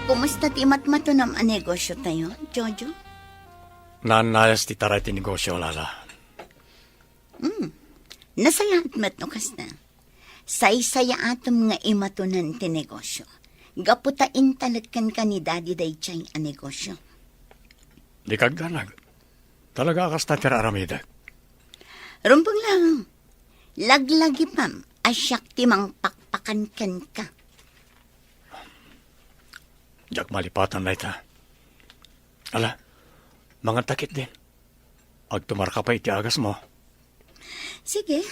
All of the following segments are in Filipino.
Kumusta ti matmatunam a negosyo tayo, Jojo? Nanayas ti taray ti negosyo, Lala. Nasayahat mat no kas na. Say-saya atom nga imatunan ti negosyo. Gaputain talagkan ka ni Daddy Daychay a negosyo. Di kagganag. Talaga akas na tiraramidag. Rumpang lang. Laglagi pam, asyak ti mang pakpakan kan ka. Diyak malipatan na ita. Ala, mga takit din. Agtumar ka pa iti agas mo. Sige,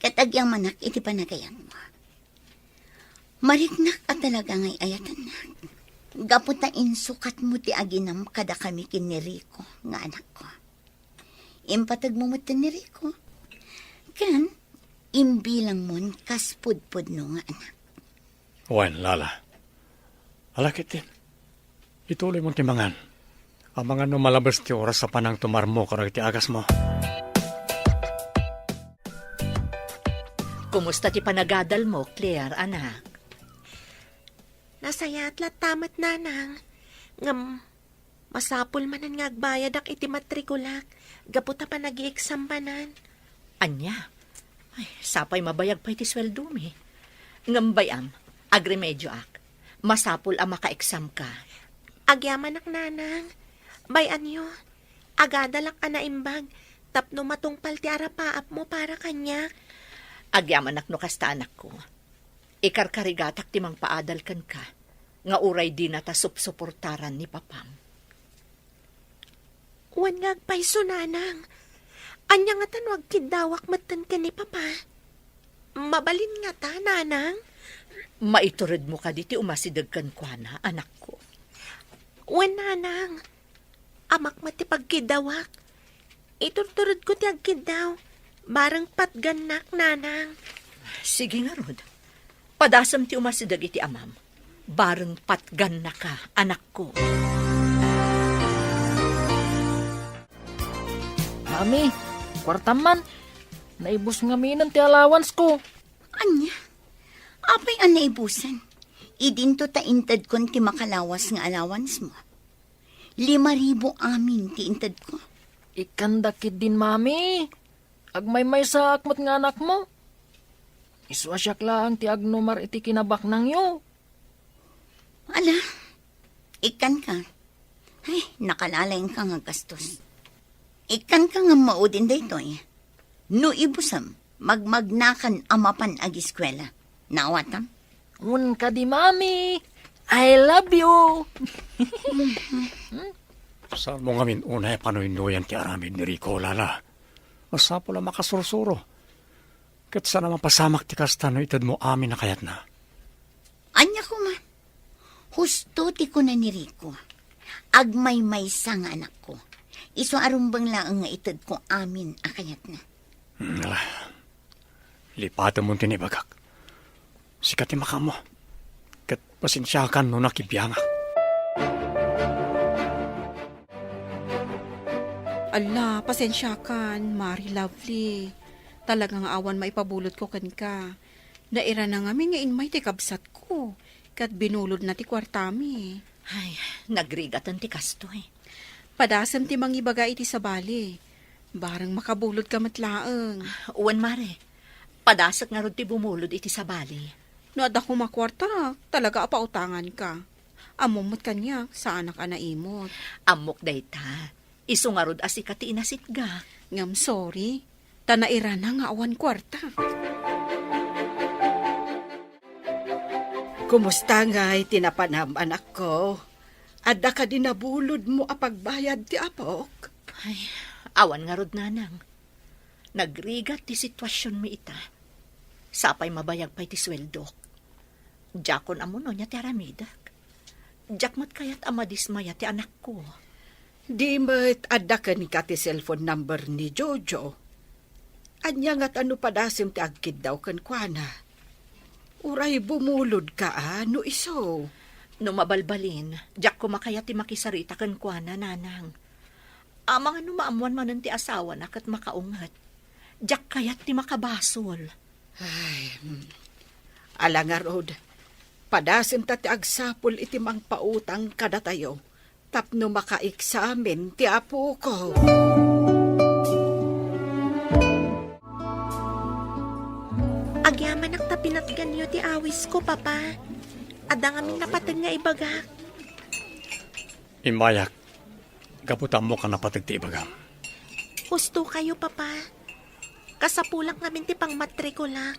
katagyang manak iti panagayan mo. Mariknak at talaga ngay ayatan na. Gaputain sukat mo ti aginam kada kami kin ni Rico, nga anak ko. Impatag mo mo ni Rico. Kan, imbilang mon kaspudpud no nga anak. Wan, Lala. Alakit din. Ituloy mong timangan. Ang mga numalabas ti oras sa panang tumarmo karag ti agas mo. Kumusta ti panagadal mo, Claire, anak? Nasayat la tamat nanang. Ngam, masapul manan nga agbayad ak iti matrikulak. Gaputa pa nag-i-exam manan. Anya? Ay, sapay mabayag pa iti sweldo mi. Ngambayam, agremedyo ak. Masapul ang maka-exam ka. Agyaman ak nanang. Bayan nyo. Agadalak anaimbag. Tapno matungpal ti arapaap mo para kanya. Agyaman ak no kasta anak ko. Ikarkarigatak ti mang paadal kan ka. Nga uray di na ta supsuportaran ni papam. Wan nga agpaiso nanang. Anya nga tanwag kidawak matan ka ni papa. Mabalin nga ta nanang. Maiturid mo ka diti umasidag kan kwa na, anak ko. Wan nanang. Amak mati pagkidawak. Iturturod ko ti agkidaw. Barang patganak nanang. Sige nga, Rod. Padasam ti umasidag iti amam. Barang patgan na ka, anak ko. Mami, kwartaman. Naibus nga minan ti allowance ko. Anya? Apay ang naibusan. Idinto ta intad kon ti makalawas nga allowance mo. 5,000 amin ti intad ko. Ikandakid din, mami. Agmay-may sa akmat nga anak mo. Iswasyak lang ti agnomar iti kinabak nang yo. Ala, ikan ka. Ay, nakalalayang ka nga gastos. Ikan ka nga maudin da ito eh. No ibusam, magmagnakan amapan ag-eskwela. Nawatam? Un ka di, mami. I love you. Saan mo ngamin unay panuinuyan ti aramid ni Rico, Lala? Masapo lang makasursuro. Kat sana mapasamak ti kasta no itad mo amin na kayat na. Anya ko man. Husto ti ko na ni Rico. Agmay-may sa nga anak ko. Iso arumbang lang nga itad ko amin akayat na. Lipatan mo tinibagak. Sikat ti makamo. Kat pasensyakan no nakibiyangak. Ala, pasensya kan, Mari Lovely. Talagang awan maipabulot ko kan ka. Naira na nga nga inmay ti kabsat ko. Kat binulod na ti kwartami. Ay, nagrigatan ti kastoy. Padasam ti mangibaga iti sabali. Barang makabulod ka matlaeng. Uwan, Mare. Padasak nga ron ti bumulod iti sabali. No ada ko makwarta, talaga apautangan ka. Amumot kanya sa anak anaimot. Amok dayta. Isu nga rod asika ti inasitga. Ngam sorry, tanaira na nga awan kwarta. Kumusta nga'y tinapanam, anak ko? Adda ka din nabulod mo apagbayad ti apok? Ay, awan nga rod nanang. Nagrigat ti sitwasyon mi ita. Sapay mabayag pa iti sweldok. Jakon amuno niya ti aramidak. Jakmat kayat amadismaya ti anak ko. Di mo't adda ka ni ka ti cellphone number ni Jojo. Anya nga't ano padasim ti agkid daw kan kuana. Uray bumulod ka no iso. No mabalbalin, jak ko makayat ti makisarita kan kuana nanang. Amang ano maamuan manan ti asawa na kat makaungat. Jak kayat ti makabasol. Ay, alangarod. Padasim ta ti agsapul iti mang pautang kada tayo. Tapno maka-examen ti apo ko. Agyaman ak tapinatgan niyo ti awis ko, Papa. Adang aming napatag nga ibagak. Imayak, gaputan mo ka napatag ti ibagam. Gusto kayo, Papa. Kasapulak namin ti pang matrikulak.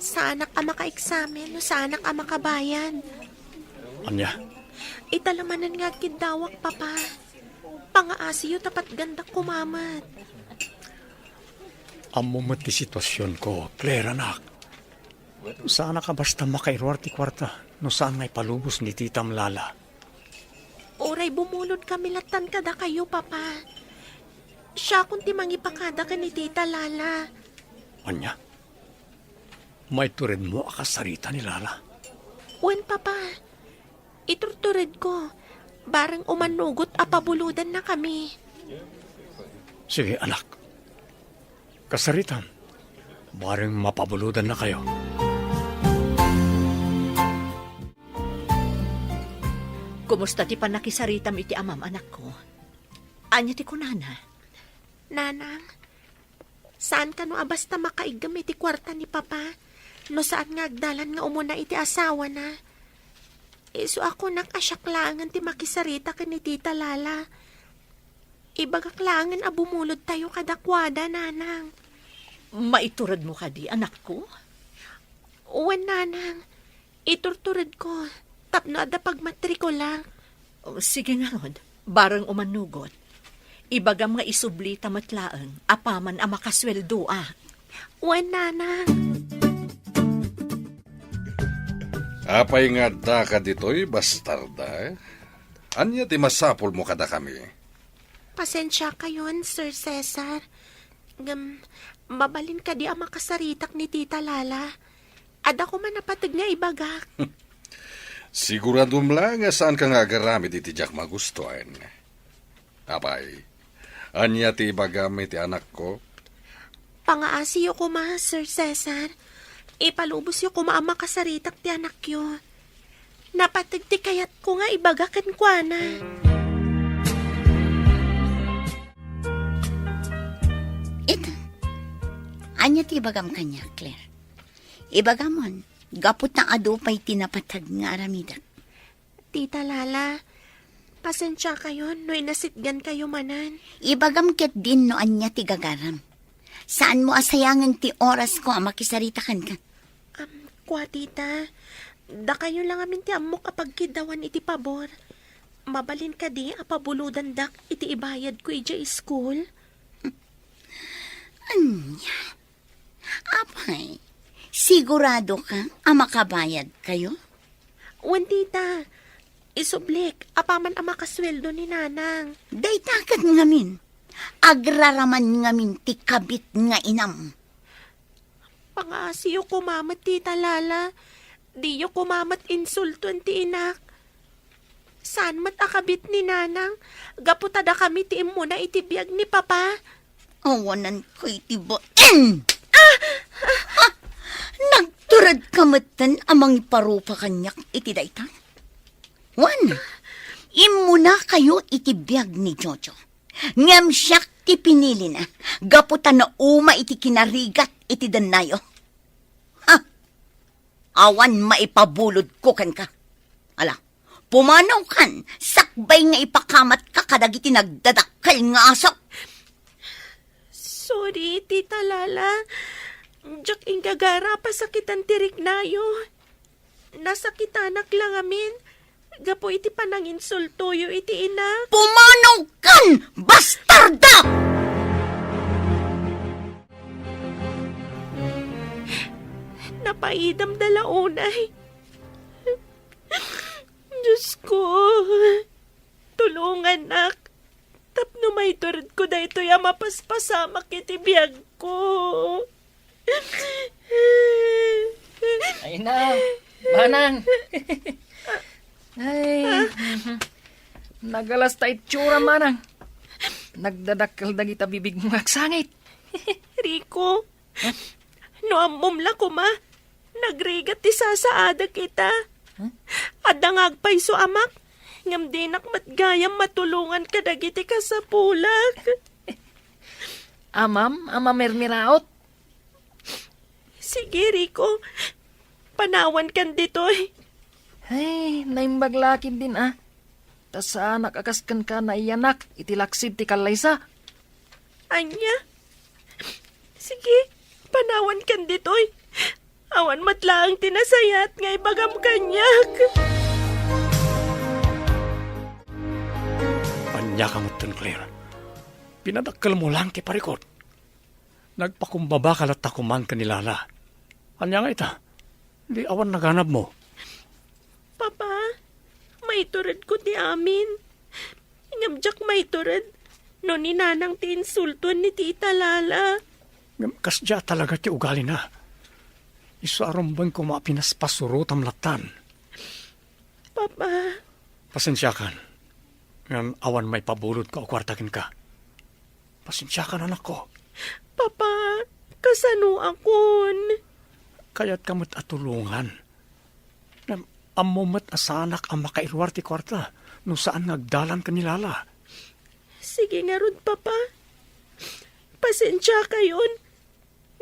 Sa anak ang maka-examen, no sa anak ang makabayan. Anya, Italamanan nga kidawak, Papa. Pangaasiyo tapat ganda kumamat. amo mo ti sitwasyon ko, Claire anak. Saan ka basta makairwar ti kwarta, no saan ngay palubos ni Titam Lala. Oray bumulod kami latan kada kayo, Papa. Siya kung ti mangipakada ka ni Tita Lala. Anya, may turid mo akasarita ni Lala. Wen, Papa. Iturturid ko. Barang umanugot apabuludan na kami. Sige anak, kasaritan, maring mapabuludan na kayo. Kumusta ti panakisaritam iti amam anak ko? Anya ti kunana? Nanang, saan ka no abasta makaigam iti kwarta ni Papa? No saan nga agdalan nga umuna iti asawa na? So ako nakasyaklangan ti makisarita ka ni Tita Lala. Ibagaklangan abumulod tayo kadakwada, Nanang. Maiturad mo ka di, anak ko? Uwan, Nanang. Iturturad ko. Tapno ada pagmatrikula. O, sige nga rod, barang umanugot. Ibagam nga isubli tamatlaang, apaman ang makasweldo Uwan, Nanang. Apay nga da ka dito'y bastarda. Anya ti masapol mo kada kami. Pasensya kayon, Sir Cesar. Mabalin ka di ang makasaritak ni Tita Lala. Ada ko man napatag nga ibagak. Siguradum lang nga saan ka nga garamit iti jak magustuhan. Apay, anya ti ibagami ti anak ko. Pangaasiyo ko ma, Sir Cesar. Ipalubos yo ko ma ang makasaritak ti anak yo. Napatag ti kayat ko nga ibagakan kwa na. Ito. Anya ti ibagam kanya, Claire. Ibagamon, gapot na adupay tinapatag nga aramidak. Tita Lala, pasensya kayo no inasitgan kayo manan. Ibagam ket din no anya ti gagaram. Saan mo asayangan ti oras ko ang makisaritakan ka? Kwa tita, da kayo lang amin ti amok apag kidawan iti pabor. Mabalin ka di apabuludan dak iti ibayad ko ija school. Anya? Apay, sigurado ka ang makabayad kayo? Wan tita, isublik, apaman ang makasweldo ni Nanang. Daytakat ngamin. Agraraman ngamin ti kabit nga inam. Pangasiyo kumamat, Tita Lala. Di yo kumamat insulton ti inak. Saan mat akabit ni Nanang? Gaputada kami ti imuna itibiyag ni Papa. Awanan ko itibo. Nagturad kamatan amang iparupa kanyak iti daytan. Wan, imuna kayo itibiyag ni Jojo. Ngam siyak ti pinili na. Gaputan na uma iti kinarigat iti danayo. Ha? Awan maipabulod ko kan ka. Ala, pumanaw kan, sakbay nga ipakamat ka kadagiti nagdadakkel nga asok. Sorry, Tita Lala. Diyak ingagara pa sakitan tirik nayo. Nasakitanak lang amin. Gapo iti pananginsultuyo iti ina. Pumanaw kan, bastarda! Napaidam dalaunay. Diyos ko. Tulungan, nak. Tapno may turid ko da ito yung mapaspasamak itibiyag ko. Ay na, manang. Ay, nagalas ta itsura manang. Nagdadakkel dagita bibig mo aksangit. Rico, no amumla ko ma. Nagrigat ti sasaada kita. Adangag pay so amak. Ngam dinak matgayam matulungan ka dagiti ka sa pulag. Amam, mermiraot. Sige, Rico. Panawan kan ditoy. Ay, naimbaglakin din ah. Tas sa nakakaskan ka na iyanak, itilaksid ti kalaysa. Anya? Sige, panawan kan ditoy. Awan matlaang tinasayat ngay bagam kanyak. Anya ka mo, Claire. Pinadakkel mo lang ti parikot. Nagpakumbaba ka lat takuman kanilala. Anya nga ita, di awan naganap mo. Papa, may turad ko ti amin. Ingamjak may turad. No ni nanang ti insultuan ni Tita Lala. Kasya talaga ti ugali na. Isu arumbang ko mapinaspasurutam latan. Papa, Pasensya kan. Ngayon awan may pabulod ka o kwartakin ka. Pasensya ka anak ko. Papa, kasano akon? Kaya't kamot atulungan. Amumat asanak ang makairwar ti kwarta no saan nagdalan kanilala. Sige nga ron, Papa. Pasensya kayon.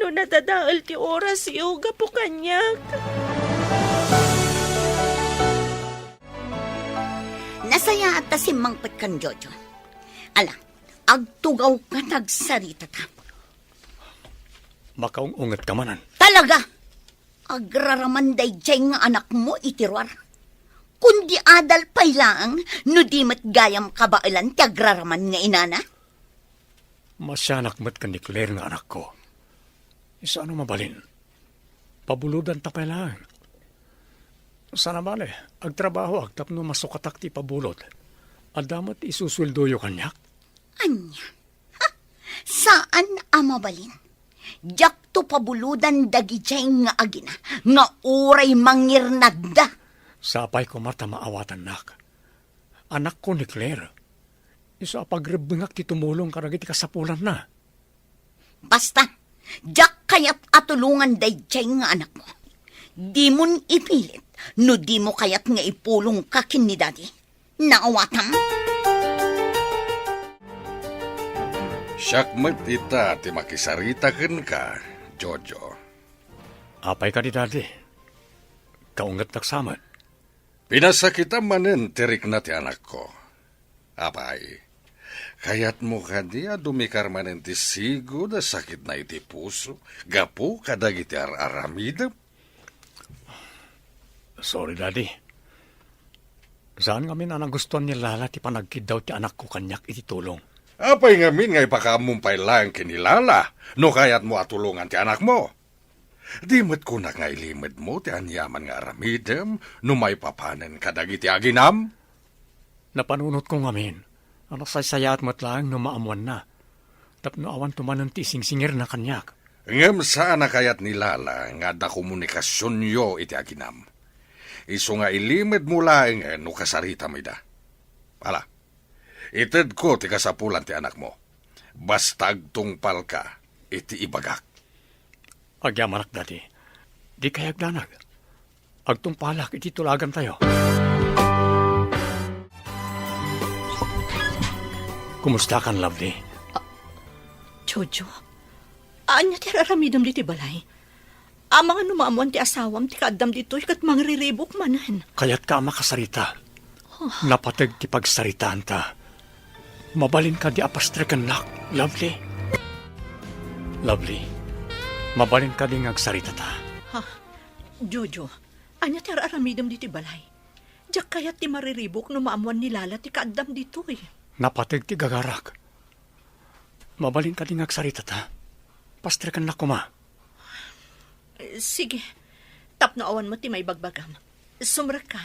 No nadadaal ti oras yoga po kanyak. Nasaya at tasimangpet kan Jojo. Ala, agtugaw ka nagsarita ta. Makaungungat ka manan. Talaga! Agraramanday jay nga anak mo itirwar. Kundi adal pay lang, no di mat gayam kabailan ti agraraman nga inana. Masyanak mat kan ni Claire nga anak ko. Isa ano mabalin? Pabuludan ta pay lang. Sana bale, agtrabaho agtapno masukatak ti pabulod. Adamat isusweldoyo kanyak. Anya? Ha? Saan amabalin? Jak to pabuludan dagijay nga agina, nga uray mangirnagda. Sapay ko mata maawatan nak. Anak ko ni Claire. Isa pagrebengak ti tumulong karagiti kasapulan na. Basta, jak kayat atulungan dayjay nga anak mo. Di mon ipilit, no di mo kayat nga ipulong ka kin ni daddy. Naawatam? Syakmet ita ti makisaritaken ka, Jojo. Apay ka di dadi. Kaungat naksaman. Pinasakita manen tirik na ti anak ko. Apay, kayat mo kaniya dumikar manen ti sigo da sakit na iti puso, gapu kadagiti aramidam. Sorry, Daddy. Saan ngamin ang gustuhan ni Lala ti panagkid daw ti anak ko kanyak iti tulong? Apay ngamin ngay pakamumpay lang kinilala, no kayat mo atulungan ti anak mo. Di mo't kunak nga ilimid mo ti anyaman nga aramidam, no may papanen kadagiti aginam. Napanunot ko ngamin. Ano saysayat mo't lang no maamuan na. Tapno awan tumanan ti singsingir na kanyak. Ngem saan na kayat nilala nga da komunikasyon yo iti aginam. Iso nga ilimid mo lang no kasarita mo da. Ala, ited ko ti kasapulan ti anak mo. Basta agtungpal ka, iti ibagak. Agyamanak, Daddy. Di kayag danag. Agtungpalak iti tulagan tayo. Kumusta kan, Lovely? Jojo, anya ti raramidam di ti balay? Mga numaamuan ti asawam ti kaadam dito kat mangriribok manan. Kaya't ka makasarita. Napatag ti pagsaritaan ta. Mabalin ka di apastrekan nak, Lovely. Lovely, mabalin ka di ngagsarita ta. Ha? Jojo, anya ti raramidam di ti balay? Diyak kayat ti mariribok numaamuan ni Lala ti kaadam dito eh. Napatag ti gagarak. Mabalin ka di ngagsarita ta. Pastrekan na kuma. Sige, tapnaawan mo ti may bagbagam. Sumra ka.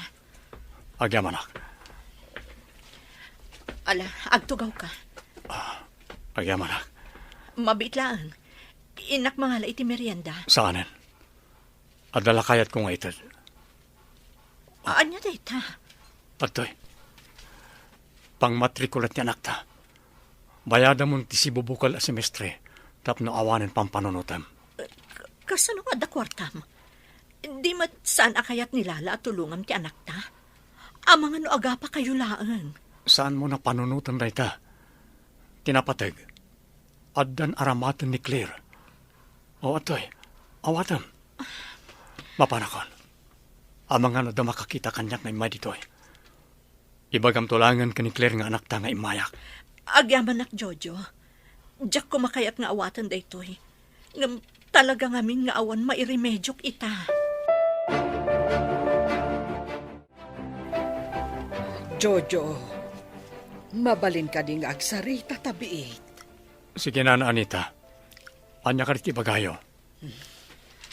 Agyamanak. Ala, agtugaw ka. Agyamanak. Mabitlaan. Inak mangala iti merienda. Saanen? Adala kayat ko nga itad. Anya dayta? Pagtoy. Pangmatrikulat ni anak ta. Bayada mo ti sibubukal a semestre. Tapno awanen pampanunutam. Kasano nga da kwartam? Di mat saan akayat ni Lala at tulungan ti anak ta? Amang ano aga pa kayo laan. Saan mo na panunutan da ita? Tinapatag. Addan aramatan ni Claire. O atoy, awatan. Mapanakon. Amang ano da makakita kanyak na imay ditoy. Ibagam tulangan ka ni Claire nga anak ta nga imayak. Agyaman nak Jojo. Diyak ko makayat nga awatan da ito'y. Ngam talaga ngamin nga awan mairimedyok ita. Jojo, mabalin ka ding agsarita tabiit. Sige na Anita. Anya ka rin bagayo.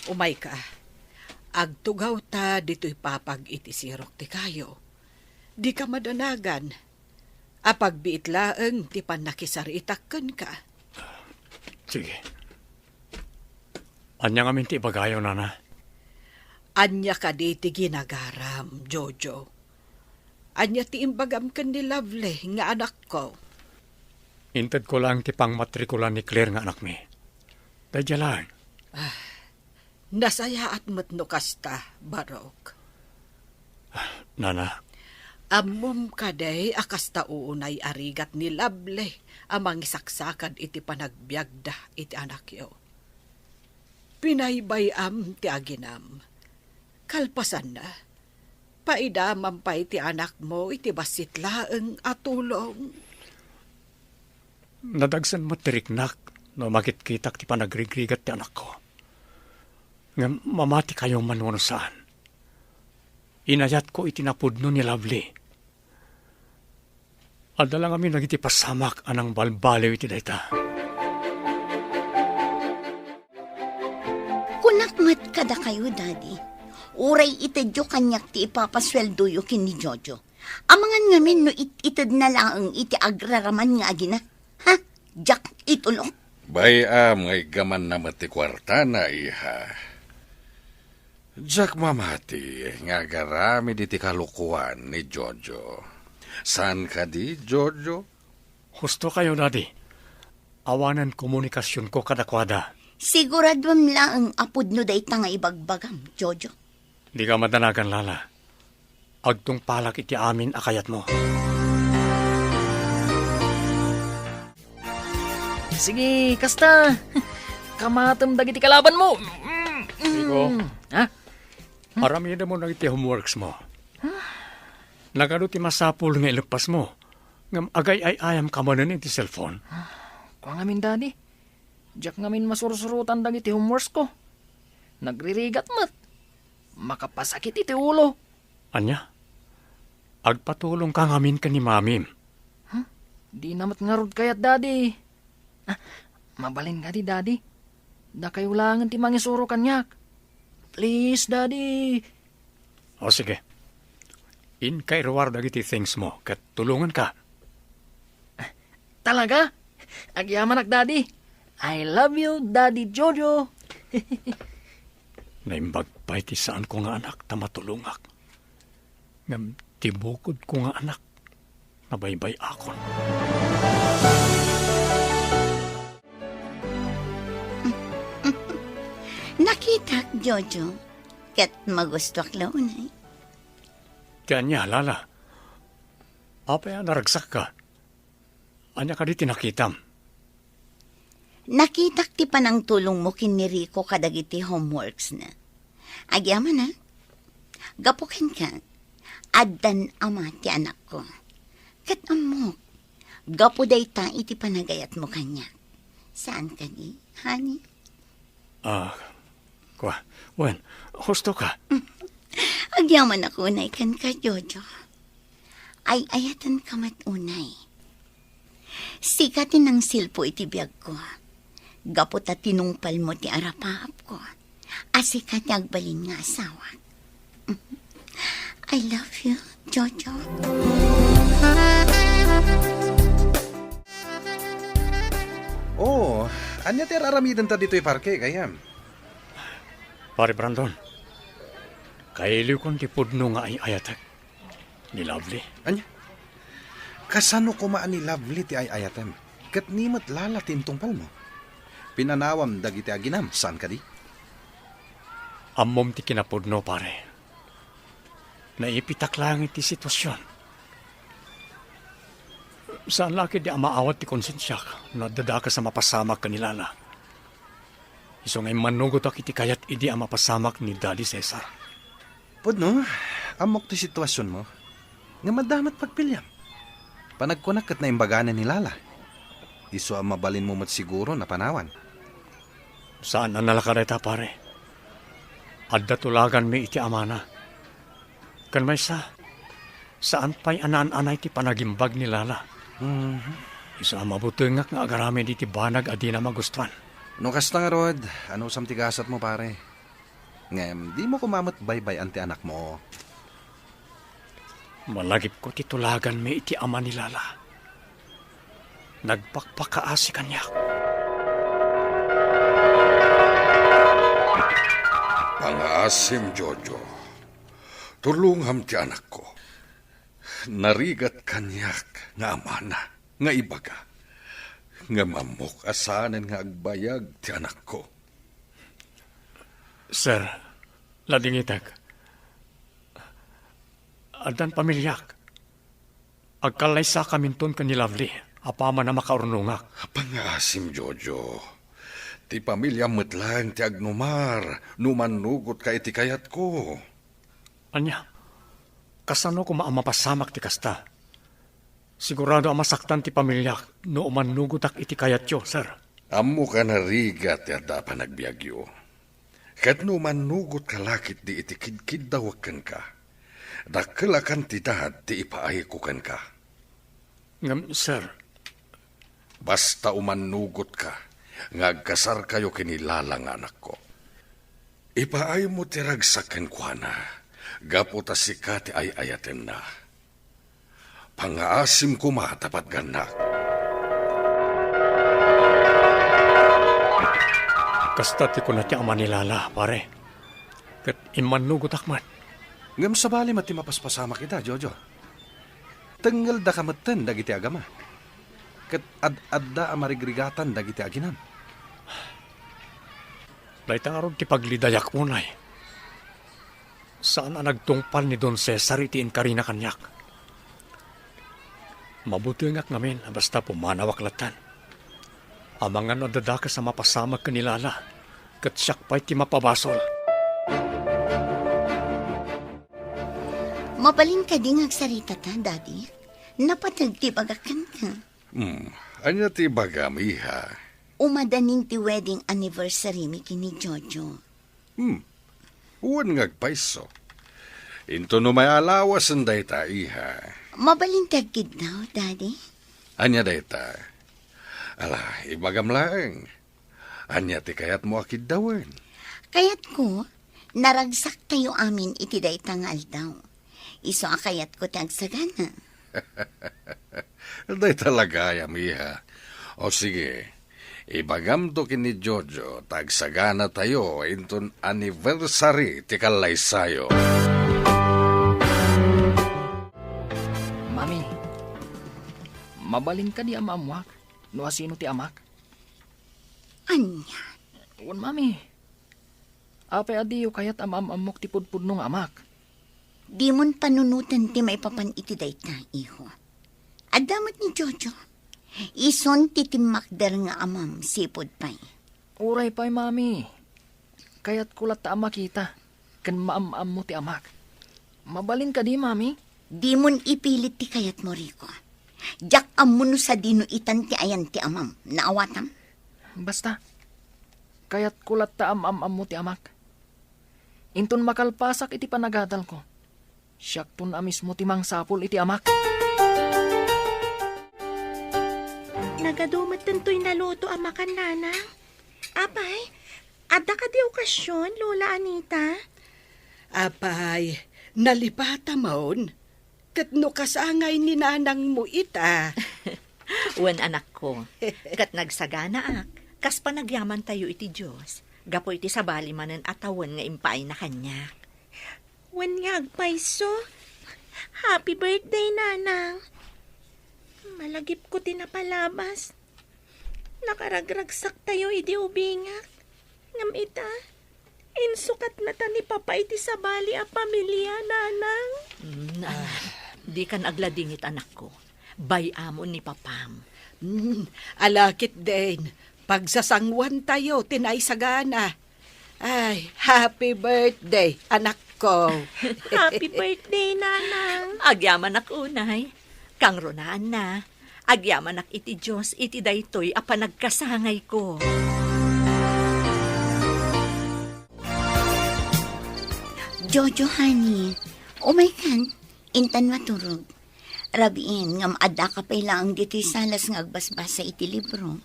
Umay ka. Agtugaw ta dito'y papag itisirok ti kayo. Di ka madanagan. Apag biit laeng ti panakisaritakken ka. Sige. Anya nga minti bagayo, nana. Anya ka di ti ginagaram, Jojo. Anya ti imbagam ken ni Lovely nga anak ko. Inted ko lang ti pang matrikulan ni Claire nga anak mi. Dadya lang. Nasaya at matno kasta, Barok. Nana, Amom kaday akasta uunay arigat ni Lovely amang isaksakad iti panagbiagda iti anak yo. Pinaybayam ti aginam. Kalpasan na. Paidamam pa iti anak mo iti basit laeng atulong. nadagsan mo tiriknak no makitkitak ti panagrigrigat ti anak ko. Nga mamati kayong manuno saan. Inayat ko itinapudno ni Lovely. Adala kami nagitipasamak anang balbaliw iti dayta. Kunakmat kada kayo, Daddy. Uray itadyo kanyak ti ipapasweldo yo kin ni Jojo. Amangan ngamin no itad na lang iti agraraman nga agina. Ha? Jack, itulong. Bayam ngay gaman na mati kwarta na iha. Jack mamati, nga garami di ti kalukuan ni Jojo. San ka di, Jojo? Husto kayo, Daddy. Awanan komunikasyon ko kadakwada. Siguradwam lang ang apod no dayta nga ibagbagam, Jojo. Di ka madanagan, Lala. Agtong palak iti amin akayat mo. Sige, kasta. Kamatam dagiti kalaban mo. Iko, Ha? aramida mo na iti homeworks mo. Nagano ti masapul nga ilagpas mo. Ngam agay ay ayam ka mo na iti cellphone. Kung ngamin, Daddy. Diyak ngamin masursurutan dagiti homeworks ko. Nagririgat mat. Makapasakit iti ulo. Anya? Agpatulong ka ngamin ka ni Mamim. Di namat ngarod kayat, Daddy. Mabalin ka di, Daddy. Da kayo langan ti mangisuro kanyak. Please, Daddy. O sige. In kay reward dagiti things mo, kat tulungan ka. Talaga? Agyaman ak, Daddy. I love you, Daddy Jojo. Naimbag pa iti saan ko nga anak ta matulungak. Ngam tibukod ko nga anak na baybay akon. Nakitak, Jojo. Ket magustwak launay. Kaya niya, Lala. Apaya naragsak ka. Anya ka di tinakitam. Nakitak ti panang tulong mo kin ni Rico kadagiti homeworks na. Agyaman na. Gapukin ka. Addan ama ti anak ko. Ket amok. Gapu dayta iti panagayat mo kanya. Saan ka ni, honey? Wen, husto ka. Agyaman ako unay kan ka, Jojo. Ay ayatan ka unay. Sikatin ng silpo iti biyag ko. Gapot at tinungpal mo ti arapaap ko. Asikat agbalin nga asawa. I love you, Jojo. Oh, anya ti raramidan ta dito'y parke, kayam. Pare Brandon, kailiw kong tipudno nga ay ayatak. Ni Lovely. Anya? Kasano kumaan ni Lovely ti ay ayatem? Kat nimat lala tintungpal mo. Pinanawam dagiti aginam, saan ka di? Amom ti kinapudno, pare. Naipitak lang iti sitwasyon. Saan laki di amaawat ti konsensyak na dadaka sa mapasamak kanilala. Iso ngay manugot ak iti kayat idi ang mapasamak ni Daddy Cesar. Pudno, amok ti sitwasyon mo. Nga madamat pagpilyam. Panagkunak kat na imbaganan ni Lala. Iso ang mabalin mo mat siguro na panawan. Saan ang nalakareta, pare? Adda tulagan mi iti amana. Kan may saan pa'y anaan-anay ti panagimbag ni Lala. Isa mabutungak nga agarami di ti banag adi na magustuhan. No kasta nga Rod, ano sam tigasat mo pare? Ngem, di mo kumamot baybay anti anak mo. Malagip ko ti tulagan mi iti ama ni Lala. Nagpakpakaasi kanya. Pangaasim, Jojo. Tulungham ti anak ko. Narigat kanyak nga amana, nga ibaga. Nga mamok asanen nga agbayag ti anak ko. Sir, ladingitag. Adan pamilyak. Agkalaysa kaminton ka ni Lovely. Apama na makaurnungak. Pangaasim, Jojo. Ti pamilya metlang ti agnumar. Numanugot ka iti kayat ko. Anya, kasano ko maamapasamak ti kasta? Sigurado ang masaktan ti pamilyak no umanugutak iti kayat yo, sir. Amo ka narigat ti adda pa nagbiagyo. Kat numanugot ka lakit di iti kidkid dawakan ka. Dakalakan ti dahad ti ipaayikukan ka. Ngam, sir. Basta umanugot ka, ngagkasar kayo kinilalang anak ko. Ipaay mo ti ragsaken kwa na, gaputa si kati ay ayaten na. Pangaasim ko matapat ganak. Kasta ti ko na ti ama ni Lala, pare. Kat imanugot akman. Ngem sabali mati mapaspasama kita, Jojo. Tenggal da kameten dagiti agama. Ket ad-adda amarigrigatan dagiti aginam. Laitang arog ti paglidayak mo nay. Saan ang nagtungpal ni Don Cesar iti inkarina kanyak? Mabuti ngak ngamin basta pumanawaklatan. Amang ano dadaka sa mapasamag kanilala. Kat siyak pa'y ti mapabasol. Mabalin ka din agsarita ta, Daddy. Napatagtibagakan ka. Anya ti bagamiha. Umadaning ti wedding anniversary mi kini Jojo. Uwan ngagpaiso. Into no may alawas ang dayta iha. Mabalin tagkid daw, Daddy. Anya dayta. Ala, ibagam lang. Anya ti kayat mo akid dawen. Kayat ko, naragsak tayo amin iti daytang aldaw. Iso a kayat ko tagsagana. Day talaga, yamiha. O sige, ibagam to kini Jojo, tagsagana tayo inton anniversary ti kalaysayo. Mami, mabalin ka di amamuak. No asino ti amak? Anya, Uwan, mami. Apay adiyo kayat amok ti pudpudno nga amak. di mon panunutan ti maipapan iti dayta, iho. Adamat ni Jojo. Ison ti timakder nga amam sipod pay. Uray pa'y, mami. Kayat kulat ta amak kita. Kan maam mo ti amak. Mabalin ka di, mami. Di mon ipilit ti kayat mo, Rico. Jak amuno sa dino itan ti ayan ti amam. Naawatam? Basta. Kayat kulat ta mo ti amak. Inton makalpasak iti panagadal ko. Siyak tun amis mo ti mangsapol iti amak. Nagadumat tanto'y naluto amakan, nanang. Apay, adda ka di okasyon, Lola Anita? Apay, nalipata maon. Kat no kasangay ni nanang mo ita. Wan anak ko, kat nagsagana ak, kas panagyaman tayo iti Diyos, gapo iti sabali manen atawan nga impaay na kanya. Wanyag paiso. Happy birthday, nanang. Malagip ko tinapalabas. Nakaragragsak tayo idi ubingak. Ngam ita, Insukat na ta ni Papa iti sabali a pamilya, nanang. Anak, di ka nagladingit anak ko. Bayamon ni papam. Alakit din. Pagsasangwan tayo, tinay sagana. Ay, happy birthday, anak ko. Happy birthday, nanang. Agyaman ak unay. Kang runaan na. Agyaman ak iti Diyos, iti daytoy a panagkasangay ko. Jojo, honey. Umay kan, intan maturog. Rabiin, ngam adda ka pa ilang dito'y salas nga agbasbas sa iti libro.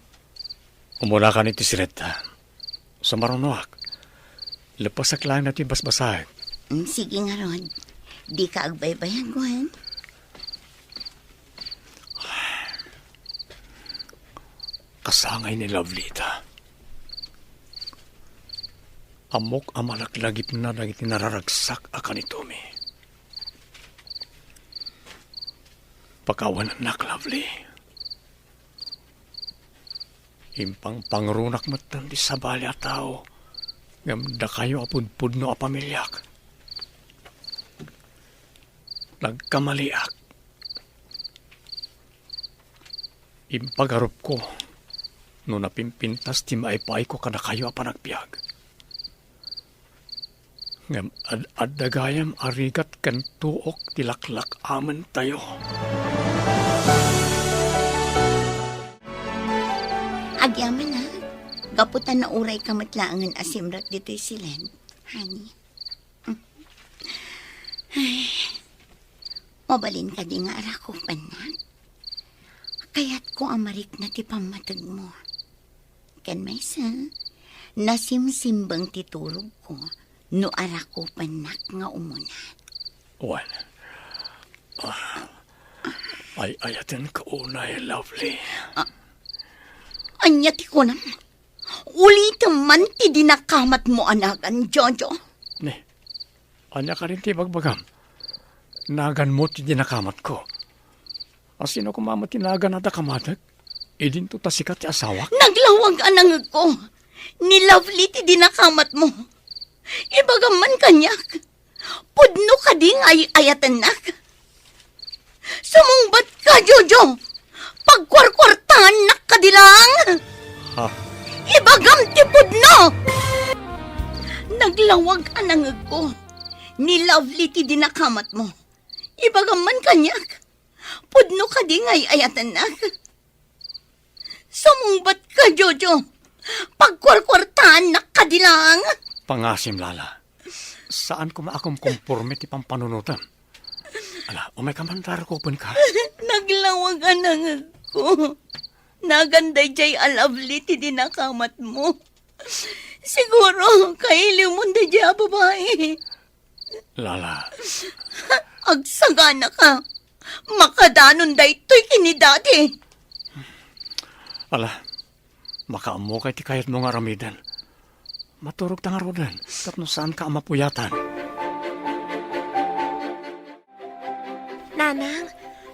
Umula ka ni Tisireta. Sa marunuak. Lepasak lang natin basbasahin. Sige nga, Rod. Di ka agbaybayaguan. Kasangay ni Lovelita. Amok amalaklagip na nang itinararagsak akan itumi. Pakawan anak, Lovely. Impang pangrunak matan di sabali a tao. Ngamda kayo apudpud no a pamilyak. Nagkamaliak. Impagarup ko. No napimpintas ti maipay ko kada kayo a panagbiag. Ngam ad-adagayam arigat kan tuok tilaklak aman tayo. Agyaman na. Gaputan na uray kamatlaangan asimrat dito'y silen. Honey. Ay, mabalin ka di nga arako, panak. Kaya't ko amarik na ti pamatag mo. Kan may sa, nasimsimbang titurog ko, no arako panak nga umuna. Wan. Ay ayatin ka unay, Lovely. Anya ti ko na. Ulit man ti dinakamat mo anagan, Jojo. Ne, anya ka rin ti bagbagam. Nagan mo ti dinakamat ko. Asino kumamat ti nagan at akamatag? Idin to tasikat ti asawa? Naglawag anang ko. Ni Lovely ti dinakamat mo. Ibagaman kanyak. Pudno ka ding ay ayatanak. Sumungbat ka, Jojo. Pagkwarkwartahan na kadilang. Ha? Ibagam ti pudno. Naglawag anang ko. Ni Lovely ti dinakamat mo. Ibagaman kanyak. Pudno ka ding ay ayatanak. Sumungbat ka, Jojo. Pagkwarkwartahan na kadilang. Pangasim, Lala. Saan ko maakom kumporme ti pampanunutan? Ala, umay kamantar ko pun ka. Naglawag anang ko. Naganday jay a Lovely ti dinakamat mo. Siguro, kailiw mo na jay a babae. Lala, Agsagana ka. Makadanon day to'y kinidati. ala, makaamo kay ti kayat mo nga ramidan. Maturog ta nga rodan, tapno saan ka amapuyatan? Nanang,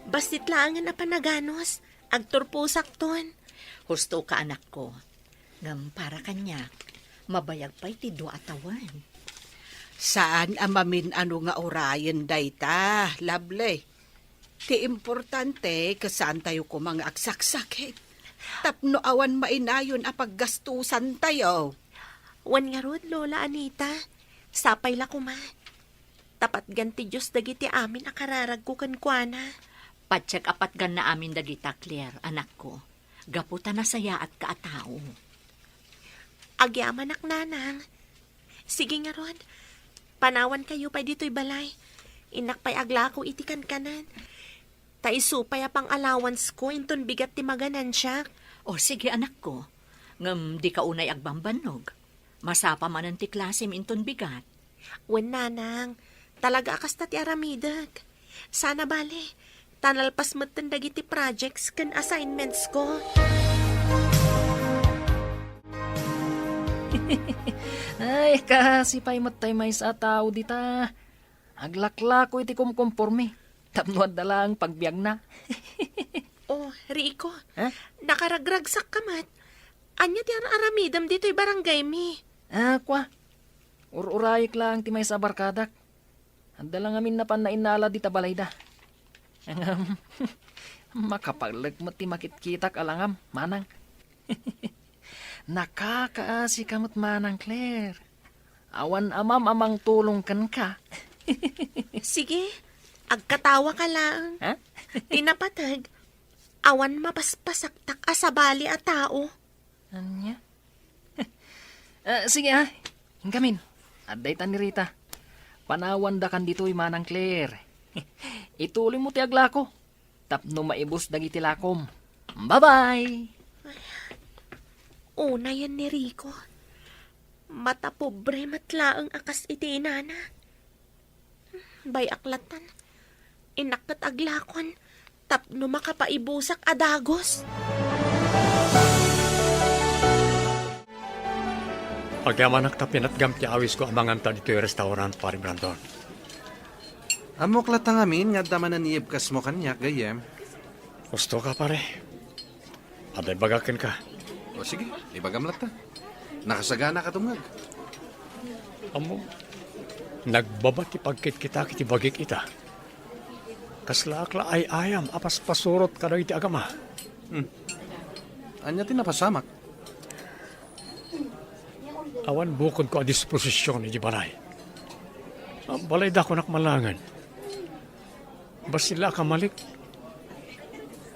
basit laangan na panaganos. Agturpusak ton. Husto ka anak ko. Ngam para kanya, mabayag pa'y ti do atawan. Saan amamin ano nga orayan dayta, Lovely? Ti importante kasaan tayo ko mga agsaksakit. Tapno awan mainayon a paggastusan tayo. Wan nga rod, Lola Anita. Sapay la kuma. Tapat ganti Diyos dagiti amin akararag ko kankwana. Patsyak apat gan na amin dagita, Claire, anak ko. Gaputa na saya at kaatao. Agyaman ak nanang. Sige nga rod. Panawan kayo pa dito'y balay. Inak pa'y aglako itikan kanan. Taisupay pang allowance ko inton bigat ti maganan siya. O sige anak ko, ngam di ka unay agbambanog. Masapa man ang ti klase minton bigat. Wen nanang, talaga akasta ti aramidag. Sana bale, tanalpas matan dagiti projects kan assignments ko. Ay, kasi pa'y matay may sa tao dita. Aglakla ko iti kumkumporme. Tapnuad na lang pagbiag na. Oh, Rico, Ha? nakaragragsak ka mat. Anya ti aramidam dito'y barangay mi. Kwa. Ururayik lang ti may sa barkadak. Anda lang amin na panainala di tabalayda. Makapaglag ti makitkitak alangam, manang. Nakakaasi kamot manang, Claire. Awan amam amang tulong kan ka. Sige, agkatawa ka lang. Ha? Tinapatag, awan mapaspasaktak asabali a tao. Anya? Sige ha, hinggamin. Aday ta ni Rita. Panawan da kan dito'y manang Claire. Ituloy mo ti aglako. Tapno maibos dagiti lakom. Bye-bye! Una yan ni Rico. Mata pobre matlaang akas iti inana. Bay aklatan. Inakot aglakon. Tapno makapaibusak adagos. Pagyaman nakta pinatgam ti awis ko amangan ta dito yung restaurant, pari Brandon. Amok latang amin nga daman na niibkas mo kanyak, gayem. Gusto ka, pare. Aday bagakin ka. O sige, ibagam lata. Nakasagana ka tungag. Amo, nagbabati pagkit kita kiti bagik ita. Kaslakla ay ayam, apas pasurot ka daw iti agama. Anya tinapasamak. Awan bukod ko a disposisyon ni Jibanay. Balay da ko nakmalangan. Basila ka malik.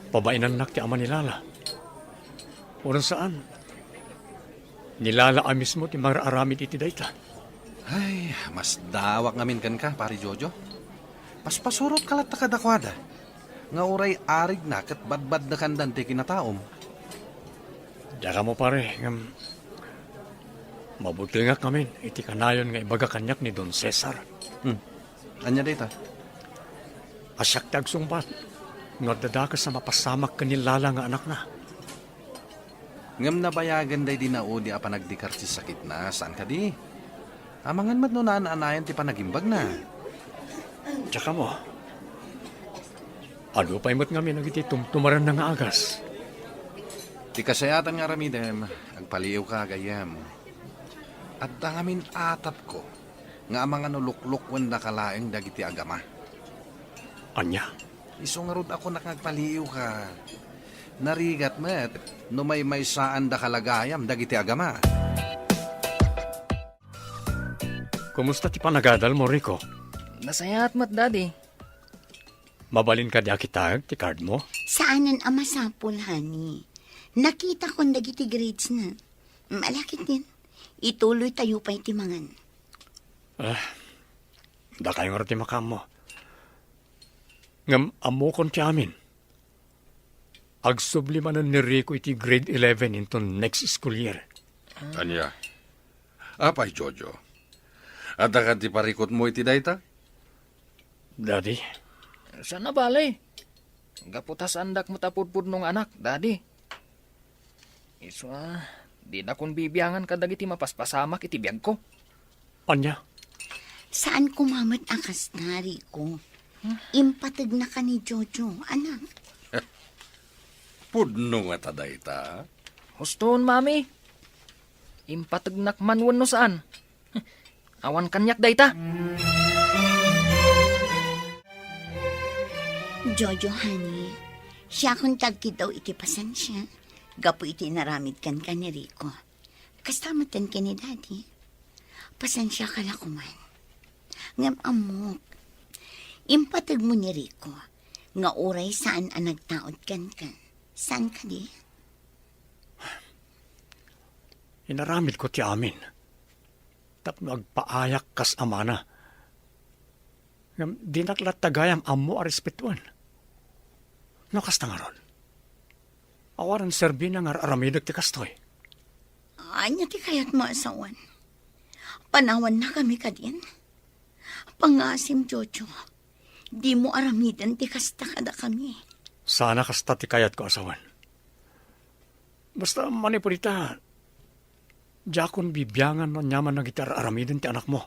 Pabainan nak ti ama nilala. Oran saan? Nilala mismo ti mararamid iti dayta. Ay, mas dawak ngamin kan ka, pari Jojo. Paspasurot kalat ta kadakwada. Nga uray arig na kat badbad na kandan ti kinataom. Daka mo pare, mabuti nga kami, iti kanayon nga ibaga kanyak ni Don Cesar. Anya dita? Asyak ti agsumbat, nga dadaka sa mapasamak kanilala nga anak na. Ngam nabayagan day di naudi a panagdikar si sakit na, saan ka di? Amangan mat no naan-anayan ti panagimbag na. Tsaka mo, ano pa imot nga nagiti tumtumaran na nga agas. Ti kasayatan nga ramidem, agpaliw ka gayam. At dangamin atap ko, nga mga nulukluk wan na kalaeng dagiti agama. Anya, Isungarod ako nakagpaliw ka. Narigat met, no may saan da kalagayam dagiti agama. kumusta ti panagadal mo, Rico? Nasayat mat, Daddy. Mabalin ka di akitag ti card mo? Saanan ang masapul, honey? Nakita ko dagiti grades na. Malakit din. Ituloy tayo pa itimangan. Da kayo nga ti makam mo. Ngam amo kon ti amin. Agsublimanan ni Rico iti grade 11 into next school year. Anya? Apay, Jojo. At akan ti parikot mo iti dayta? Daddy, Sana balay. Gaputas andak mo tapudpud nung anak, Daddy. Iswa, di na kun bibiyangan ka dagiti mapaspasamak iti biyag ko. anya? Saan kumamat akas na, Rico? Impatag na ka ni Jojo, anak. Pudno nga ta dayta. Huston, Mami. Impatagnak manwan no saan. Awan kanyak dayta. Jojo, honey, siya kung tagkid daw iti pasensya. Gapo iti naramid kan ka ni Rico. Kastamatan ka ni Daddy. Pasensya ka lang kuman. Ngam amok. Impatag mo ni Rico. Nga uray saan ang nagtaod kan ka. Saan ka di? Inaramid ko ti amin. Tapno agpaayak kas amana. Ngam di naklat tagayam amo a respetuan. No kasta nga ron. Awaran serbi na nga aramidag ti kastoy. Anya ti kayat maasawan. Panawan na kami kadin. Pangasim, Jojo. Di mo aramidan ti kasta kada kami. Sana kasta ti kayat ko asawan. Basta manipurita, jakon bibiyangan no nyaman na gitar aramidin ti anak mo.